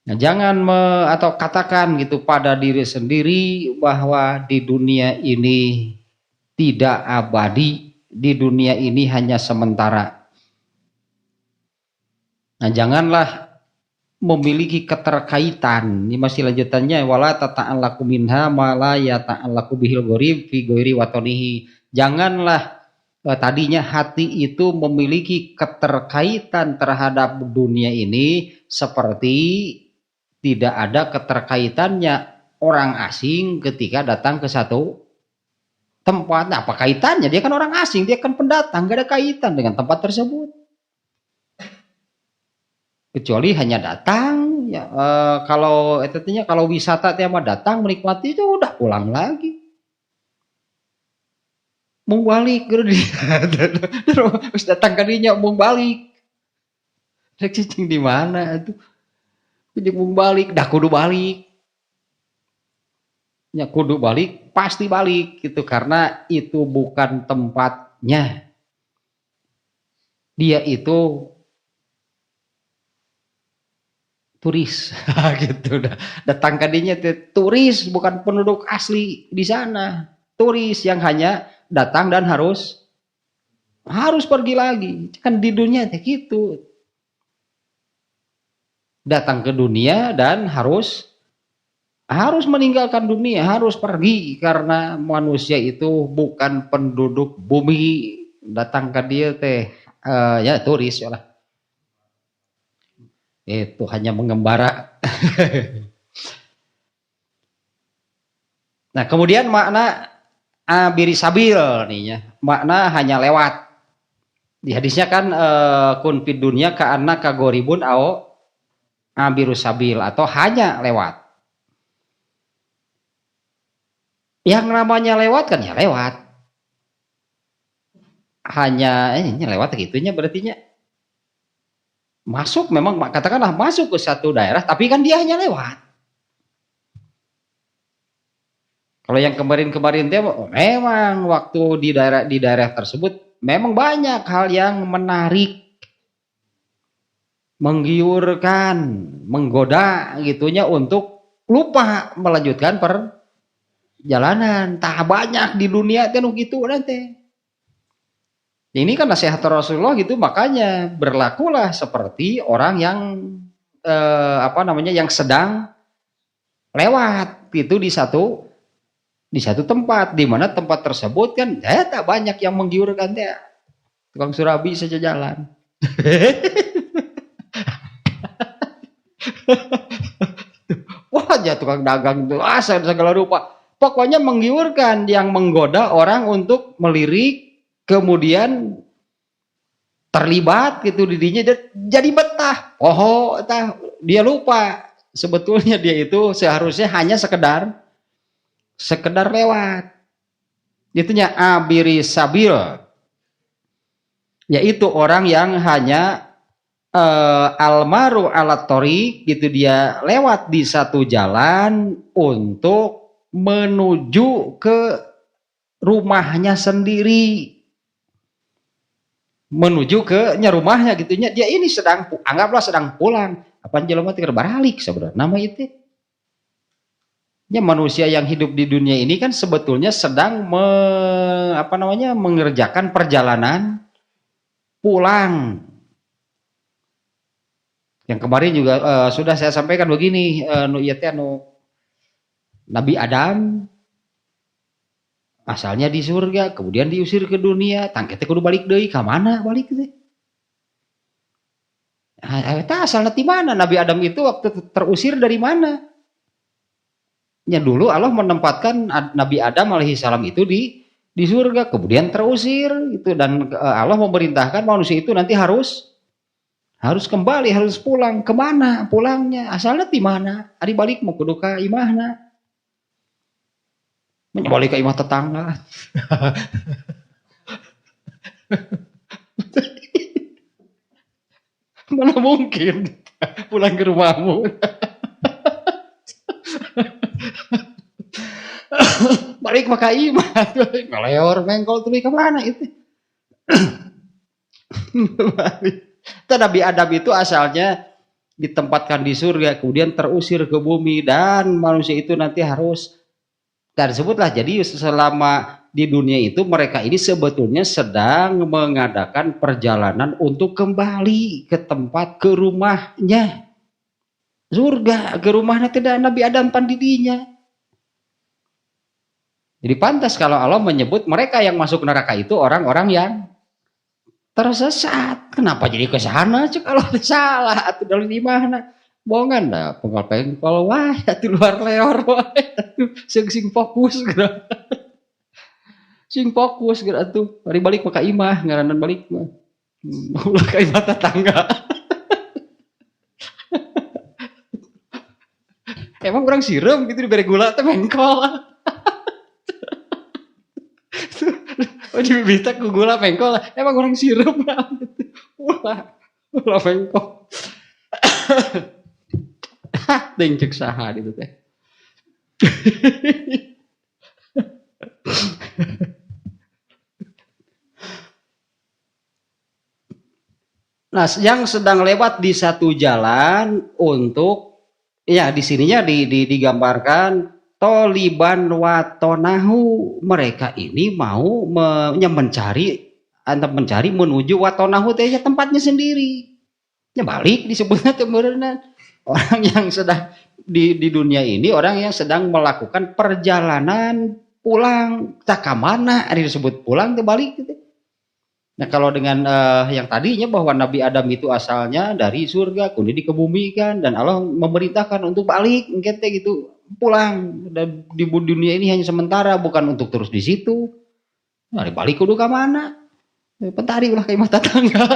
Nah, jangan atau katakan gitu pada diri sendiri bahwa di dunia ini tidak abadi, di dunia ini hanya sementara. Nah, janganlah memiliki keterkaitan. Ini masih lanjutannya, wala tata'allaku minha ma la yata'allaku bihil gharib fi ghairi watonihi. Janganlah tadinya hati itu memiliki keterkaitan terhadap dunia ini seperti tidak ada keterkaitannya orang asing ketika datang ke satu tempat. Nah, apa kaitannya? Dia kan orang asing, dia kan pendatang, gak ada kaitan dengan tempat tersebut. Kecuali hanya datang, ya kalau artinya kalau wisata tema datang menikmati itu udah pulang lagi. Mau balik terus datang kadinya mau balik. Rek cicing di mana tuh? Jadi mau balik, dah kudu balik. Ya kudu balik, pasti balik gitu karena itu bukan tempatnya. Dia itu turis gitu dah. Datang kadinya turis bukan penduduk asli di sana. Turis yang hanya datang dan harus pergi lagi. Kan di dunia kayak gitu. Datang ke dunia dan harus meninggalkan dunia, harus pergi karena manusia itu bukan penduduk bumi. Datang ke dia ya turis ya lah. Itu hanya mengembara. Nah, kemudian makna abiri sabil nih ya. Makna hanya lewat. Di hadisnya kan kun fid dunya ka anna ka goribun au abiru sabil atau hanya lewat. Yang namanya lewat kan ya lewat. Hanya ini lewat gitunya berarti masuk memang katakanlah masuk ke satu daerah tapi kan dia hanya lewat. Kalau yang kemarin-kemarin dia memang waktu di daerah tersebut memang banyak hal yang menarik, menggiurkan, menggoda gitunya untuk lupa melanjutkan perjalanan. Tak banyak di dunia teh gitu nanti. Ini kan nasihat Rasulullah gitu, makanya berlakulah seperti orang yang yang sedang lewat itu di satu tempat, di mana tempat tersebut kan tak banyak yang menggiurkan dia. Tukang surabi saja jalan. Wah, ya tukang dagang itu asal segala rupa. Pokoknya menggiurkan, yang menggoda orang untuk melirik, kemudian terlibat gitu dirinya jadi betah. Oh, dia lupa sebetulnya dia itu seharusnya hanya sekedar lewat. Itunya abiri sabil, yaitu orang yang hanya almaru alat tori gitu, dia lewat di satu jalan untuk menuju ke rumahnya sendiri, menuju ke rumahnya gitunya. Dia ini anggaplah sedang pulang. Apa jelema teh balik sebenarnya nama itu. Ya, manusia yang hidup di dunia ini kan sebetulnya sedang mengerjakan perjalanan pulang. Yang kemarin juga sudah saya sampaikan begini, Nabi Adam asalnya di surga, kemudian diusir ke dunia, tangketnya kudu balik deui, ka mana balik teh? Eta asalnya di mana? Nabi Adam itu waktu terusir dari mana? Ya dulu Allah menempatkan Nabi Adam alaihi salam itu di surga, kemudian terusir itu, dan Allah memerintahkan manusia itu nanti harus kembali, harus pulang. Kemana pulangnya? Asalnya di mana? Ari balik mau kudu ka imahna. Balik ke imah tetangga. Mana mungkin pulang ke rumahmu. balik maka iman ngeleor mengkol tuluy ke mana itu. Nabi Adam itu asalnya ditempatkan di surga, kemudian terusir ke bumi, dan manusia itu nanti harus, dan sebutlah, jadi selama di dunia itu mereka ini sebetulnya sedang mengadakan perjalanan untuk kembali ke tempat, ke rumahnya surga, ke rumahnya tidak Nabi Adam pandidinya. Jadi pantas kalau Allah menyebut mereka yang masuk neraka itu orang-orang yang tersesat. Kenapa jadi ke sana cek kalau salah atau dari di mana? Bohongan dah pengkol wah atuh luar leor wah atuh sing fokus geura. Sing fokus geura atuh bari balik maka imah ngaranan balik mah. Ulah ka imah tetangga. Emang kurang siram gitu diberi gula teh mengkol. Oh dibita ku gula mengkol. Emang kurang siram ulah mengkol. Ting cek saha gitu teh. Nah, yang sedang lewat di satu jalan untuk ya di sininya digambarkan toliban watonahu, mereka ini mau mencari menuju watonahu teh tempatnya sendiri. Ya balik disebutnya teh beuneunan. Orang yang sedang di dunia ini, orang yang sedang melakukan perjalanan pulang, tak mana ada disebut pulang ke balik gitu. Nah kalau dengan yang tadinya bahwa Nabi Adam itu asalnya dari surga, kemudian dikebumikan dan Allah memerintahkan untuk balik, engkete gitu pulang, dan di dunia ini hanya sementara, bukan untuk terus di situ. Nah balik kudu ke mana? Pentari ulah kayak mata tangga.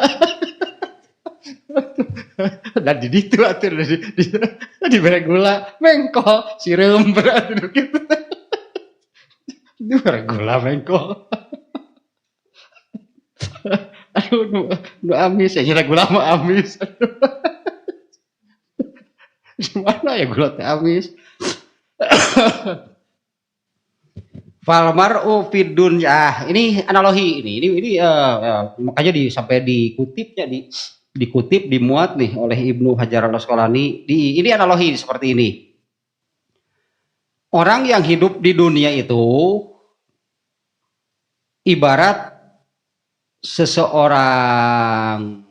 Dan di situ atuh di bere gula mengkol sireum berat gitu. Di bere gula mengkol. Aduh nu amis ya nyira gula mah amis. Gimana ya gula teh amis. Falmar'u fid dunya. Ini analogi ini makanya sampai dikutipnya dikutip dimuat nih oleh Ibnu Hajar al-Asqalani ini analogi seperti ini. Orang yang hidup di dunia itu ibarat seseorang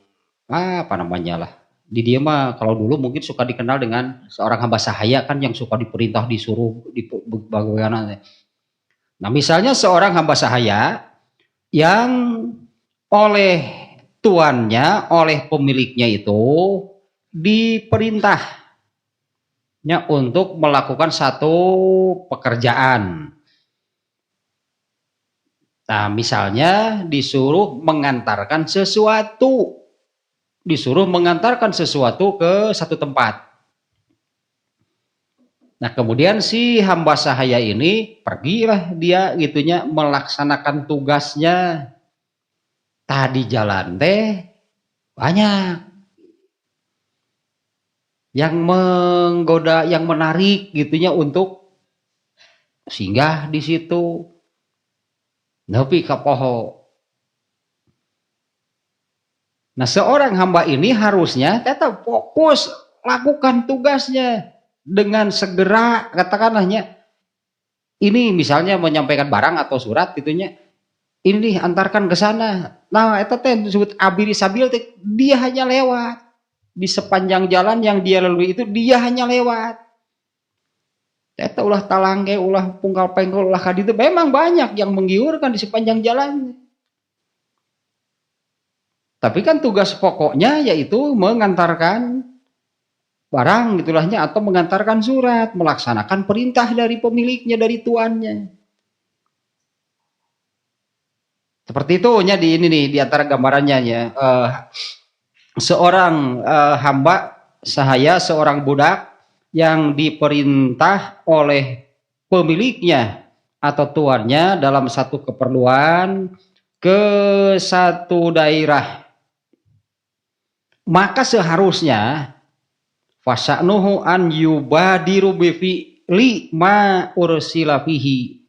apa namanya lah. Di dia mah kalau dulu mungkin suka dikenal dengan seorang hamba sahaya kan, yang suka diperintah disuruh di bagaimana. Nah, misalnya seorang hamba sahaya yang oleh tuannya, oleh pemiliknya itu diperintahnya untuk melakukan satu pekerjaan. Nah, misalnya disuruh mengantarkan sesuatu ke satu tempat. Nah, kemudian si hamba sahaya ini pergilah dia gitunya melaksanakan tugasnya. Tadi jalan teh banyak yang menggoda, yang menarik gitunya untuk singgah di situ. Nepi ka poho. Nah, seorang hamba ini harusnya tetap fokus lakukan tugasnya dengan segera, katakanlahnya ini misalnya menyampaikan barang atau surat gitunya. Ini antarkan ke sana. Nah, eta teh disebut abiri sabil teh, dia hanya lewat. Di sepanjang jalan yang dia lalui itu dia hanya lewat. Eta ulah talangge, ulah pungkal pengkol, ulah kaditu, memang banyak yang menggiurkan di sepanjang jalan. Tapi kan tugas pokoknya yaitu mengantarkan barang gitulahnya, atau mengantarkan surat, melaksanakan perintah dari pemiliknya, dari tuannya. Seperti itu nya di ini nih, di antara gambarannya ya. Seorang hamba sahaya, seorang budak yang diperintah oleh pemiliknya atau tuannya dalam satu keperluan ke satu daerah. Maka seharusnya fasa'nuhu an yubadiru bi fi'li ma ursila fihi.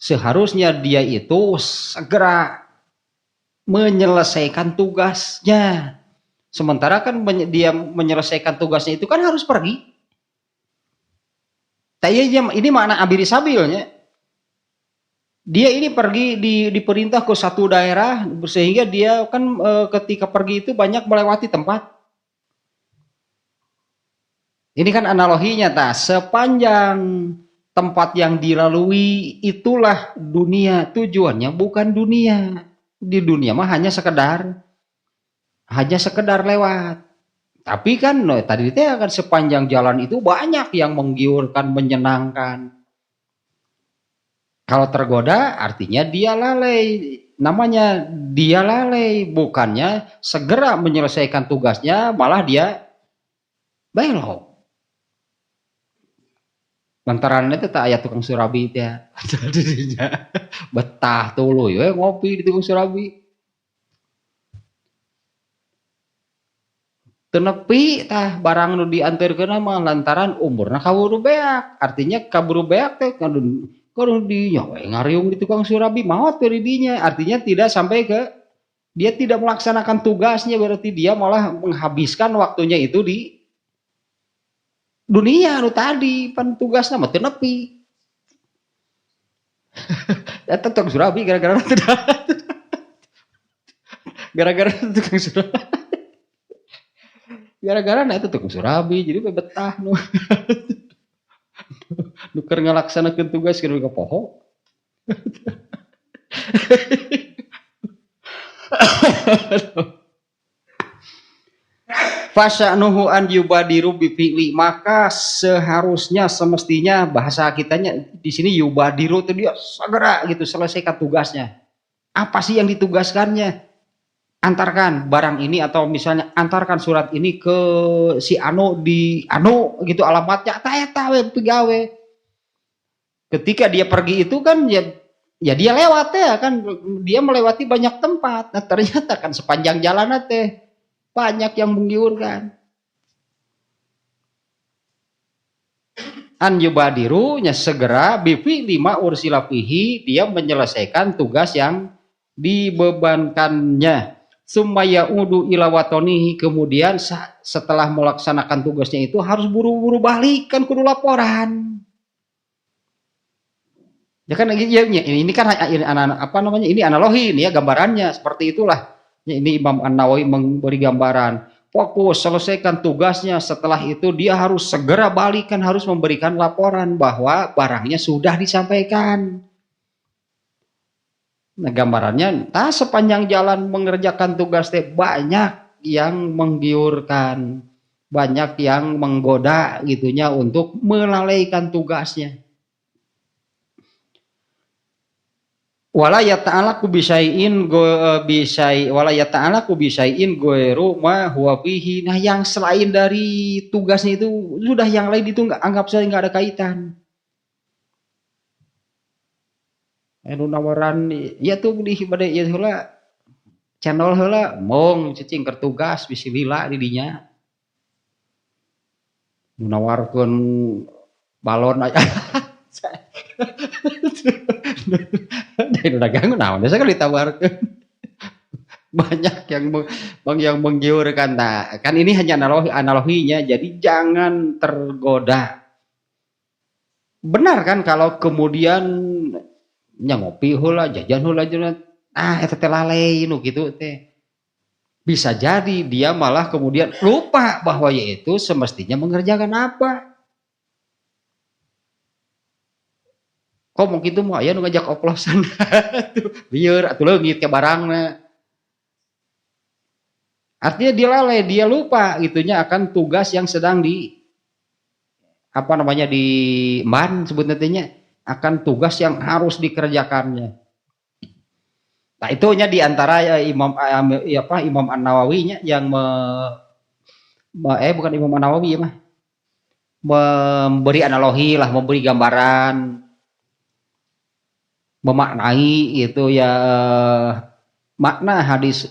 seharusnya dia itu segera menyelesaikan tugasnya. Sementara kan dia menyelesaikan tugasnya itu kan harus pergi. Ini makna abiri sabilnya. Dia ini pergi diperintah ke satu daerah sehingga dia kan ketika pergi itu banyak melewati tempat. Ini kan analoginya sepanjang tempat yang dilalui itulah dunia, tujuannya bukan dunia. Di dunia mah hanya sekedar lewat. Tapi kan tadi itu kan sepanjang jalan itu banyak yang menggiurkan, menyenangkan. Kalau tergoda artinya dia lalai. Namanya dia lalai, bukannya segera menyelesaikan tugasnya, malah dia belok. Lantaran itu tak ayat tukang surabi itu ya. Betah tuh lo ya ngopi di tukang surabi. Tenepi barang nu diantarkeun mah lantaran umurna kaburu beak. Artinya kaburu beak teh kudu dinya we ngariung di tukang surabi maot teh dinya. Artinya tidak sampai ke dia tidak melaksanakan tugasnya, berarti dia malah menghabiskan waktunya itu di dunia nu tadi pan tugasna mah teu nepi. Eta tukang surabi gara-gara tukang surabi. Gara-gara itu tukang surabi jadi betah nu keur ngalaksanakeun tugas keur ka poho. Fasa'nuhu an yubadiru bi fi'li, maka seharusnya semestinya bahasa kitanya di sini yubadiru itu dia segera gitu selesaikan tugasnya. Apa sih yang ditugaskannya? Antarkan barang ini atau misalnya antarkan surat ini ke si Anu di Anu gitu alamatnya eta we pegawe. Ketika dia pergi itu kan ya dia lewat ya kan dia melewati banyak tempat. Nah ternyata kan sepanjang jalan teh banyak yang menggiurkan. An yubadiru nya segera bifi lima ursilapihi dia menyelesaikan tugas yang dibebankannya. Sumaya udu ilawatonihi, kemudian setelah melaksanakan tugasnya itu harus buru-buru balik kan kudu laporan. Ya kan ini kan apa namanya ini analogi ini ya gambarannya seperti itulah. Ini Imam An-Nawawi memberi gambaran. Fokus selesaikan tugasnya, setelah itu dia harus segera balik kan harus memberikan laporan bahwa barangnya sudah disampaikan. Nah gambarannya, sepanjang jalan mengerjakan tugas teh banyak yang menggiurkan, banyak yang menggoda gitunya untuk melalaikan tugasnya. Wala yata'alaku bisai'in wala yata'alaku bisai'in goeru ma huwa fihi. Nah yang selain dari tugasnya itu sudah yang lain itu anggap saja nggak ada kaitan. Nawaran ya tuh di bade ya heula channel heula mong cicing keur tugas bisi lila di dinya. Nawarkeun balon aja. Dari dagang naon biasa kan ditawarkeun. Banyak yang menggiurkan. Nah, kan ini hanya analoginya jadi jangan tergoda. Benar kan kalau kemudian ngopi heula jajan heula eta teh lalai nu kitu teh. Bisa jadi dia malah kemudian lupa bahwa yaitu semestinya mengerjakan apa. Kok mungkin itu mau aya nu ngajak oplosan. Bieur atuh leungit ke barangna. Artinya dia lalai, dia lupa gitunya akan tugas yang sedang di sebutnya akan tugas yang harus dikerjakannya. Nah itunya diantara Imam An-Nawawi yang bukan Imam An-Nawawi ya mah memberi analogi lah, memberi gambaran, memaknai itu ya makna hadis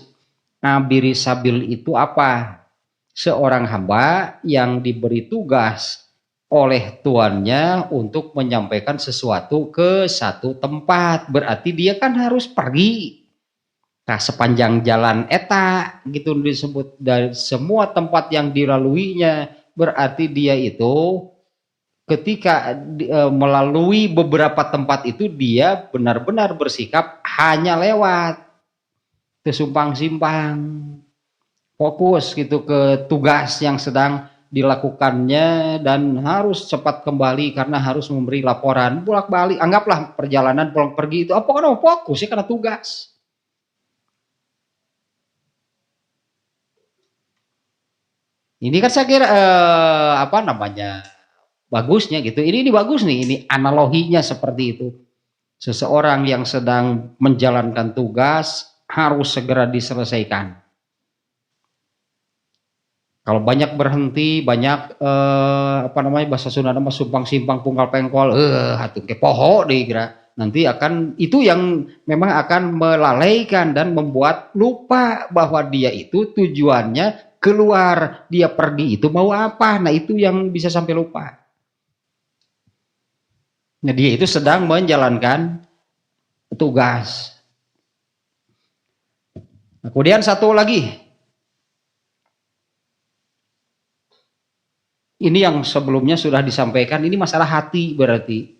Nabiri Sabil itu apa? Seorang hamba yang diberi tugas oleh tuannya untuk menyampaikan sesuatu ke satu tempat. Berarti dia kan harus pergi. Nah, sepanjang jalan eta gitu disebut, dari semua tempat yang dilaluinya, berarti dia itu ketika melalui beberapa tempat itu dia benar-benar bersikap hanya lewat, kesumpang simpang, fokus gitu ke tugas yang sedang dilakukannya dan harus cepat kembali karena harus memberi laporan bolak-balik. Anggaplah perjalanan pulang pergi itu apa, karena fokus ya, karena tugas. Ini kan saya kira apa namanya, bagusnya gitu. Ini bagus nih, ini analoginya seperti itu. Seseorang yang sedang menjalankan tugas harus segera diselesaikan. Kalau banyak berhenti, banyak apa namanya, bahasa Sunda nama sumpang simpang pungkal pengkol, hatuh ke poho deh kira. Nanti akan itu yang memang akan melalaikan dan membuat lupa bahwa dia itu tujuannya keluar, dia pergi itu mau apa. Nah, itu yang bisa sampai lupa. Nah, dia itu sedang menjalankan tugas. Nah, kemudian satu lagi. Ini yang sebelumnya sudah disampaikan, ini masalah hati berarti.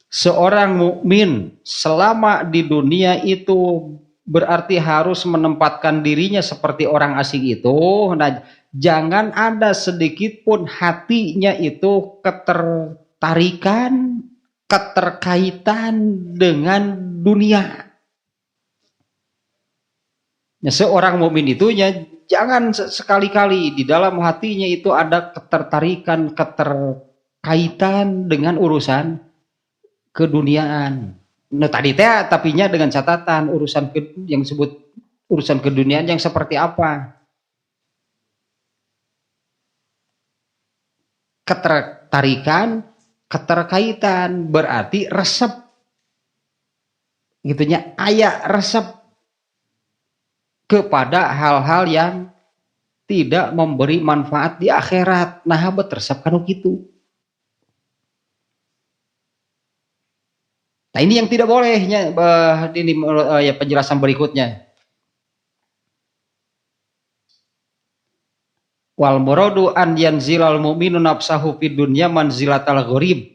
Seorang mukmin selama di dunia itu berarti harus menempatkan dirinya seperti orang asing itu. Nah, jangan ada sedikit pun hatinya itu ketertarikan, keterkaitan dengan dunia. Nah, seorang mukmin itu ya jangan sekali-kali di dalam hatinya itu ada ketertarikan, keterkaitan dengan urusan keduniaan. Nah, tadi teh tapinya dengan catatan urusan yang disebut urusan keduniaan yang seperti apa? Ketertarikan, keterkaitan berarti resep. Gitunya, aya resep kepada hal-hal yang tidak memberi manfaat di akhirat. Nah, resep kanu kitu. Nah, ini yang tidak bolehnya, ini ya penjelasan berikutnya. Wal muradu an yanzilal mu'minu nafsahu fid dunya manzilatal gharib.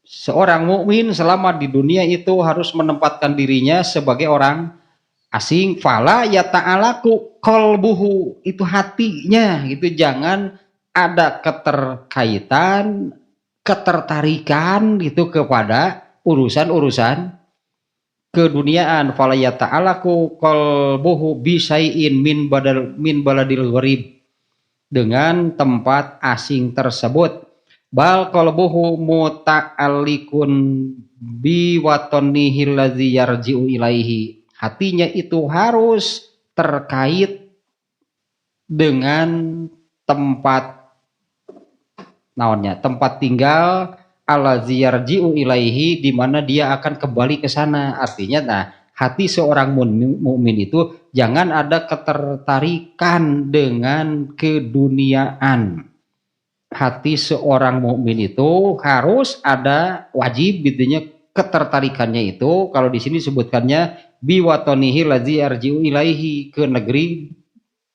Seorang mukmin selama di dunia itu harus menempatkan dirinya sebagai orang asing. Fala ya ta'alaku qalbuhu, itu hatinya gitu, jangan ada keterkaitan, ketertarikan gitu kepada urusan-urusan keduniaan. Fala ya ta'alaku qalbuhu bisai'in min baladil gharib, dengan tempat asing tersebut. Bal qalbuhu muta'alliqun bi watanihi allazi yarji'u ilaihi, hatinya itu harus terkait dengan tempat naonnya, tempat tinggal allazi yarji'u ilaihi, di mana dia akan kembali ke sana. Artinya nah, hati seorang mukmin itu jangan ada ketertarikan dengan keduniaan. Hati seorang mukmin itu harus ada, wajib gitu, ketertarikannya itu kalau di sini sebutkannya biwatonihi lazi arjiu ilaihi, ke negeri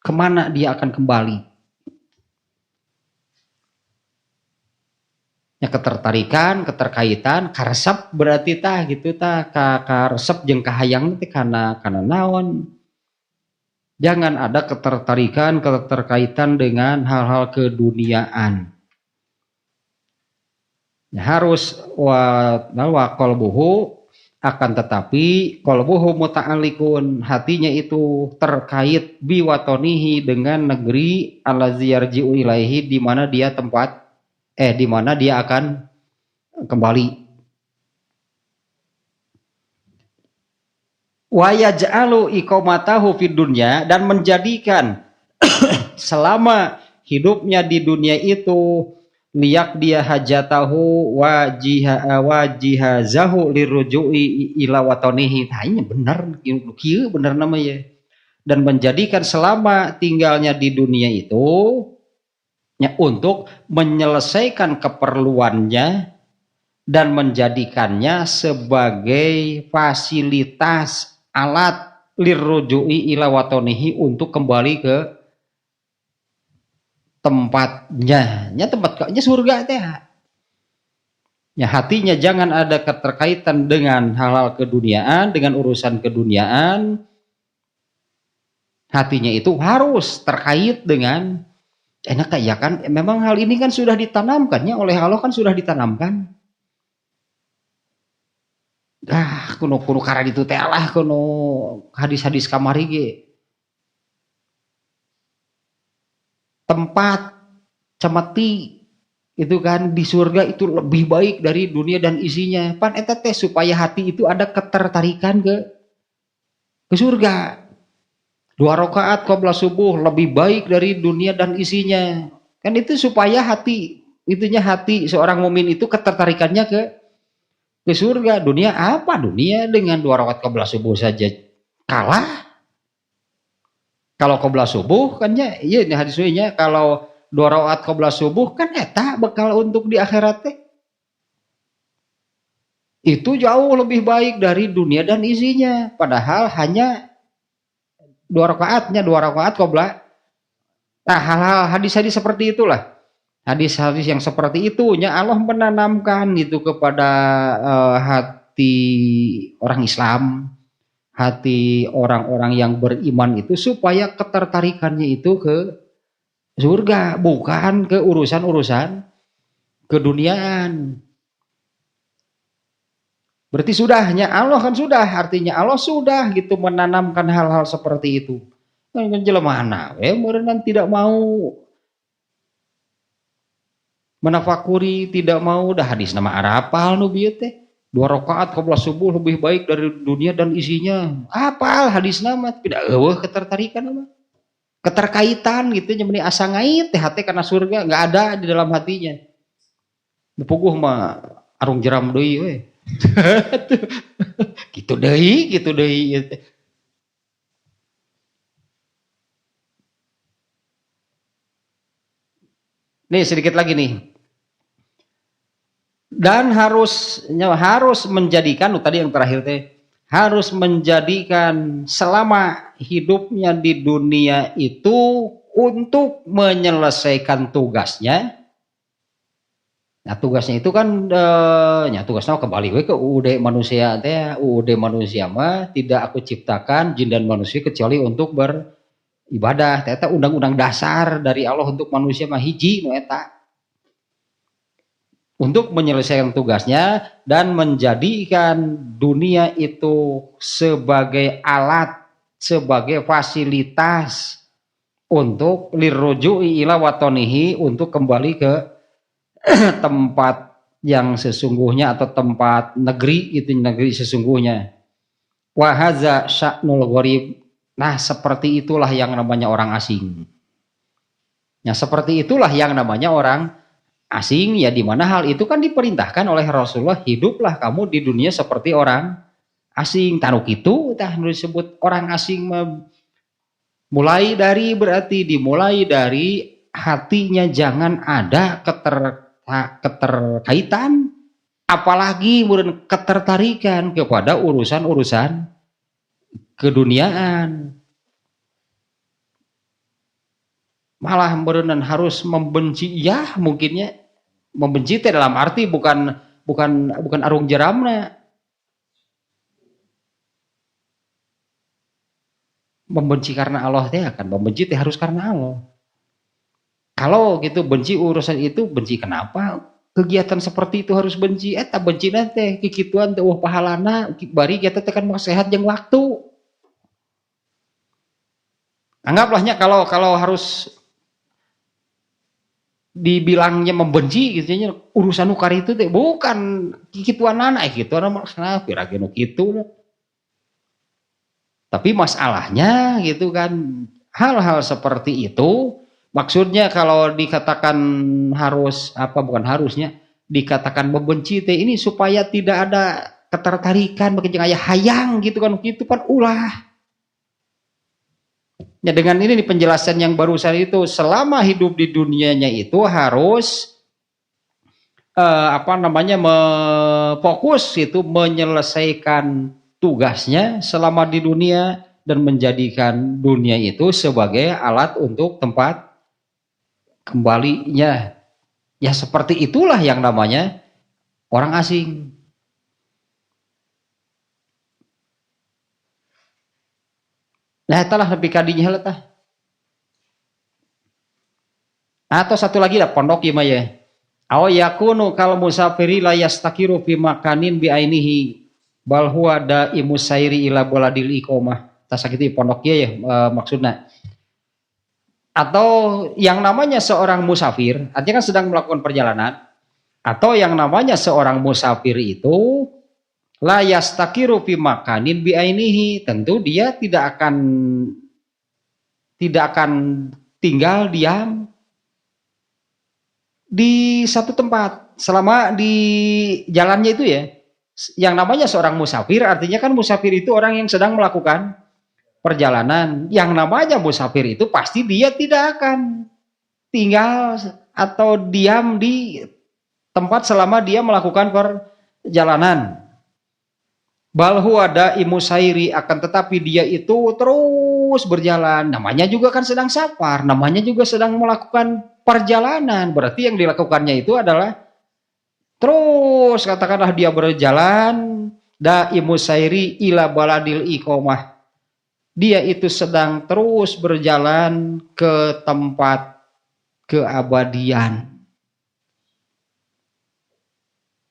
kemana dia akan kembali. Ya, ketertarikan, keterkaitan, karesep berarti tah gitu tah, karesep jeung kahayang teh kana naon. Jangan ada ketertarikan, keterkaitan dengan hal-hal keduniaan. Ya, harus wa qalbuhu, akan tetapi qalbuhu muta'alliqun, hatinya itu terkait biwatonihi, dengan negeri allazi yarji'u ilaihi, di mana dia di mana dia akan kembali. Wa yaj'alu iqamatahu fid dunya, dan menjadikan selama hidupnya di dunia itu liyak dia hajatahu wajihazahu liruju'i ila watonihi. Nah, ini benar, kieu benar namanya. Dan menjadikan selama tinggalnya di dunia itu ya, untuk menyelesaikan keperluannya dan menjadikannya sebagai fasilitas alat lirruju'i ila watonihi, untuk kembali ke tempatnya, tempatnya surga teh. Ya, hatinya jangan ada keterkaitan dengan hal-hal keduniaan, dengan urusan keduniaan. Hatinya itu harus terkait dengan enak ya kan, memang hal ini kan sudah ditanamkannya oleh Allah, kan sudah ditanamkan. Kuno karena itu teh lah, kuno hadis-hadis kamari ge. Tempat cemeti itu kan di surga itu lebih baik dari dunia dan isinya. Pan eta teh supaya hati itu ada ketertarikan ke surga. 2 rakaat qabla subuh lebih baik dari dunia dan isinya. Kan itu supaya hati seorang mukmin itu ketertarikannya ke surga. Dunia apa? Dunia dengan 2 rakaat qabla subuh saja kalah. Kalau qabla subuh kan ya, iya ini hadisnya, kalau 2 rakaat qabla subuh kan eta bekal untuk di akhirat teh. Itu jauh lebih baik dari dunia dan isinya. Padahal hanya 2 rakaat qabla. Nah, hal-hal hadis-hadis seperti itulah. Hadis-hadis yang seperti itu nya Allah menanamkan itu kepada hati orang Islam, hati orang-orang yang beriman itu, supaya ketertarikannya itu ke surga, bukan ke urusan-urusan keduniaan. Berarti sudahnya Allah kan sudah, artinya Allah sudah gitu menanamkan hal-hal seperti itu. Jelema meureun tidak mau menafakuri, tidak mau dah hadis nama arapal nu bieu teh. 2 rakaat qabla subuh lebih baik dari dunia dan isinya. Apal hadis nama, tidak eueuh ketertarikan mah. Keterkaitan gitu nya, meni asa ngait teh hate karena surga, enggak ada di dalam hatinya. Puguh mah arung jeram deui we. Gitu deui teh. Nih sedikit lagi nih. Dan harus menjadikan tadi yang terakhir teh, harus menjadikan selama hidupnya di dunia itu untuk menyelesaikan tugasnya. Nah, tugasnya itu kan tugasnya kembali we ke UUD manusia teh. UUD manusia mah tidak aku ciptakan jin dan manusia kecuali untuk beribadah. Eta undang-undang dasar dari Allah untuk manusia mah hiji nu eta. Untuk menyelesaikan tugasnya dan menjadikan dunia itu sebagai alat, sebagai fasilitas untuk lirruju'i ila watonihi, untuk kembali ke tempat yang sesungguhnya atau tempat negeri itu, negeri sesungguhnya. Wa hadza sya'nul gharib. Nah, seperti itulah yang namanya orang asing. Ya, seperti itulah yang namanya orang asing, ya, di mana hal itu kan diperintahkan oleh Rasulullah, hiduplah kamu di dunia seperti orang asing. Taruk itu tah disebut orang asing, mulai dimulai dari hatinya jangan ada keterkaitan, apalagi ketertarikan kepada urusan-urusan keduniaan. Malah berenang harus membenci, ya mungkinnya membenci teh dalam arti bukan arung jeramna. Membenci karena Allah teh akan membenci teh harus karena Allah. Kalau gitu benci urusan itu, benci kenapa? Kegiatan seperti itu harus benci. Tak benci teh kikituan teh pahalana bari kita teh kan mau sehat jeung waktu. Anggaplah kalau harus dibilangnya membenci gitu nya urusan ukar itu teh bukan kikituan anak kikituan maksudna pirage nu kitu. Tapi masalahnya gitu kan, hal-hal seperti itu maksudnya kalau dikatakan harus bukan harusnya dikatakan membenci teh ini supaya tidak ada ketertarikan, makin aya hayang gitu kan, ulah Ya dengan ini nih penjelasan yang barusan itu, selama hidup di dunianya itu harus fokus itu menyelesaikan tugasnya selama di dunia dan menjadikan dunia itu sebagai alat untuk tempat kembalinya. Ya seperti itulah yang namanya orang asing. Nah, itulah lebih kadinya letah. Atau satu lagi lah pondok ya ya. Aw yakunu kal musafiri la yastakiru fi makanin bi ainihi bal huwa daimus sairi ila baladil iqamah. Tasakiti pondok ya maksudnya. Atau yang namanya seorang musafir, artinya kan sedang melakukan perjalanan, atau yang namanya seorang musafir itu la yastakiru fi makanin bi ainihi, tentu dia tidak akan tinggal diam di satu tempat selama di jalannya itu ya. Yang namanya seorang musafir artinya kan musafir itu orang yang sedang melakukan perjalanan. Yang namanya musafir itu pasti dia tidak akan tinggal atau diam di tempat selama dia melakukan perjalanan. Balhu ada imusairi, akan tetapi dia itu terus berjalan. Namanya juga kan sedang safar, namanya juga sedang melakukan perjalanan. Berarti yang dilakukannya itu adalah terus, katakanlah dia berjalan da imusairi ila baladil iqamah. Dia itu sedang terus berjalan ke tempat keabadian.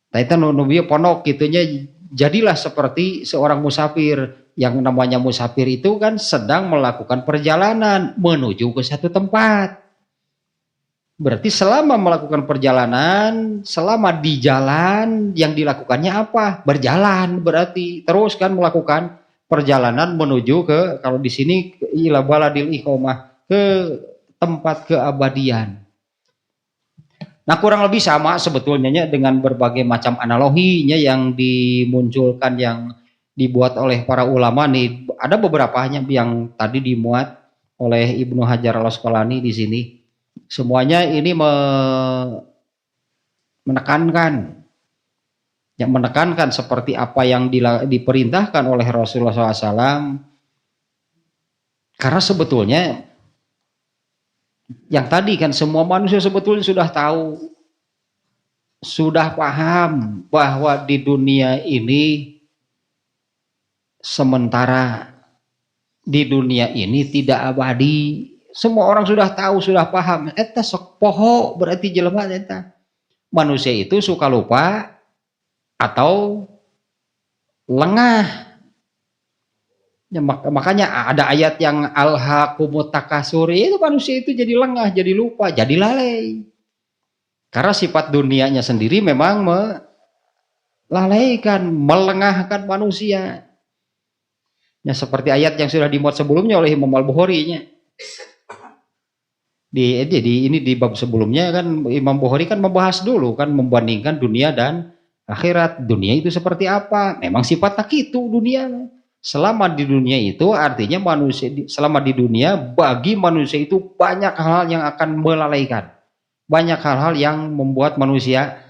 Taitan nubia ponok gitunya, jadilah seperti seorang musafir. Yang namanya musafir itu kan sedang melakukan perjalanan menuju ke satu tempat. Berarti selama melakukan perjalanan, selama di jalan yang dilakukannya apa? Berjalan berarti terus kan melakukan perjalanan menuju ke, kalau di sini ila baladil iqamah, ke tempat keabadian. Nah kurang lebih sama sebetulnya dengan berbagai macam analoginya yang dimunculkan, yang dibuat oleh para ulama nih. Ada beberapa yang tadi dimuat oleh Ibnu Hajar al-Asqalani di sini. Semuanya ini menekankan seperti apa yang diperintahkan oleh Rasulullah SAW. Karena sebetulnya yang tadi kan semua manusia sebetulnya sudah tahu, sudah paham bahwa di dunia ini sementara, di dunia ini tidak abadi. Semua orang sudah tahu, sudah paham. Eta sok poho berarti jelema eta. Manusia itu suka lupa atau lengah. Ya, makanya ada ayat yang alhaqumut takasur, itu manusia itu jadi lengah, jadi lupa, jadi lalai. Karena sifat dunianya sendiri memang melalaikan, melengahkan manusia. Ya, seperti ayat yang sudah dimuat sebelumnya oleh Imam Al-Bukhari-nya. Jadi ini di bab sebelumnya kan Imam Bukhari kan membahas dulu kan, membandingkan dunia dan akhirat. Dunia itu seperti apa? Memang sifat tak itu dunia. Selama di dunia itu artinya manusia, selama di dunia bagi manusia itu banyak hal yang akan melalaikan, banyak hal-hal yang membuat manusia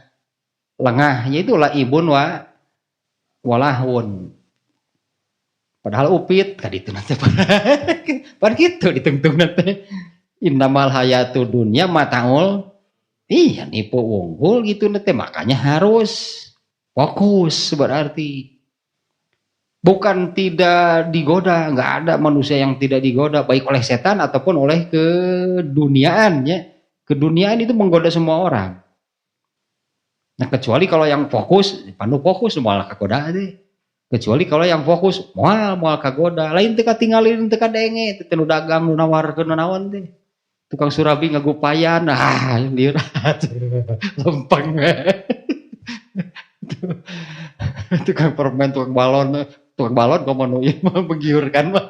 lengah, yaitu laibun walahun. Padahal upit kan itu nanti pada gitu ditungtung nanti innamal hayatu dunya mataul, iya nipu unggul gitu nanti, makanya harus fokus. Berarti bukan tidak digoda, nggak ada manusia yang tidak digoda baik oleh setan ataupun oleh keduniaan ya. Keduniaan itu menggoda semua orang. Nah kecuali kalau yang fokus, pandu fokus malah kagoda deh. Kecuali kalau yang fokus moal kagoda, lain teka tinggalin teka denge, teu dagang nu nawarkeun naon teh. Tukang surabi ngagupayan, lirat. Lempeng. Tukang permen, tukang balon komo nu ieu mah menggiurkan mah.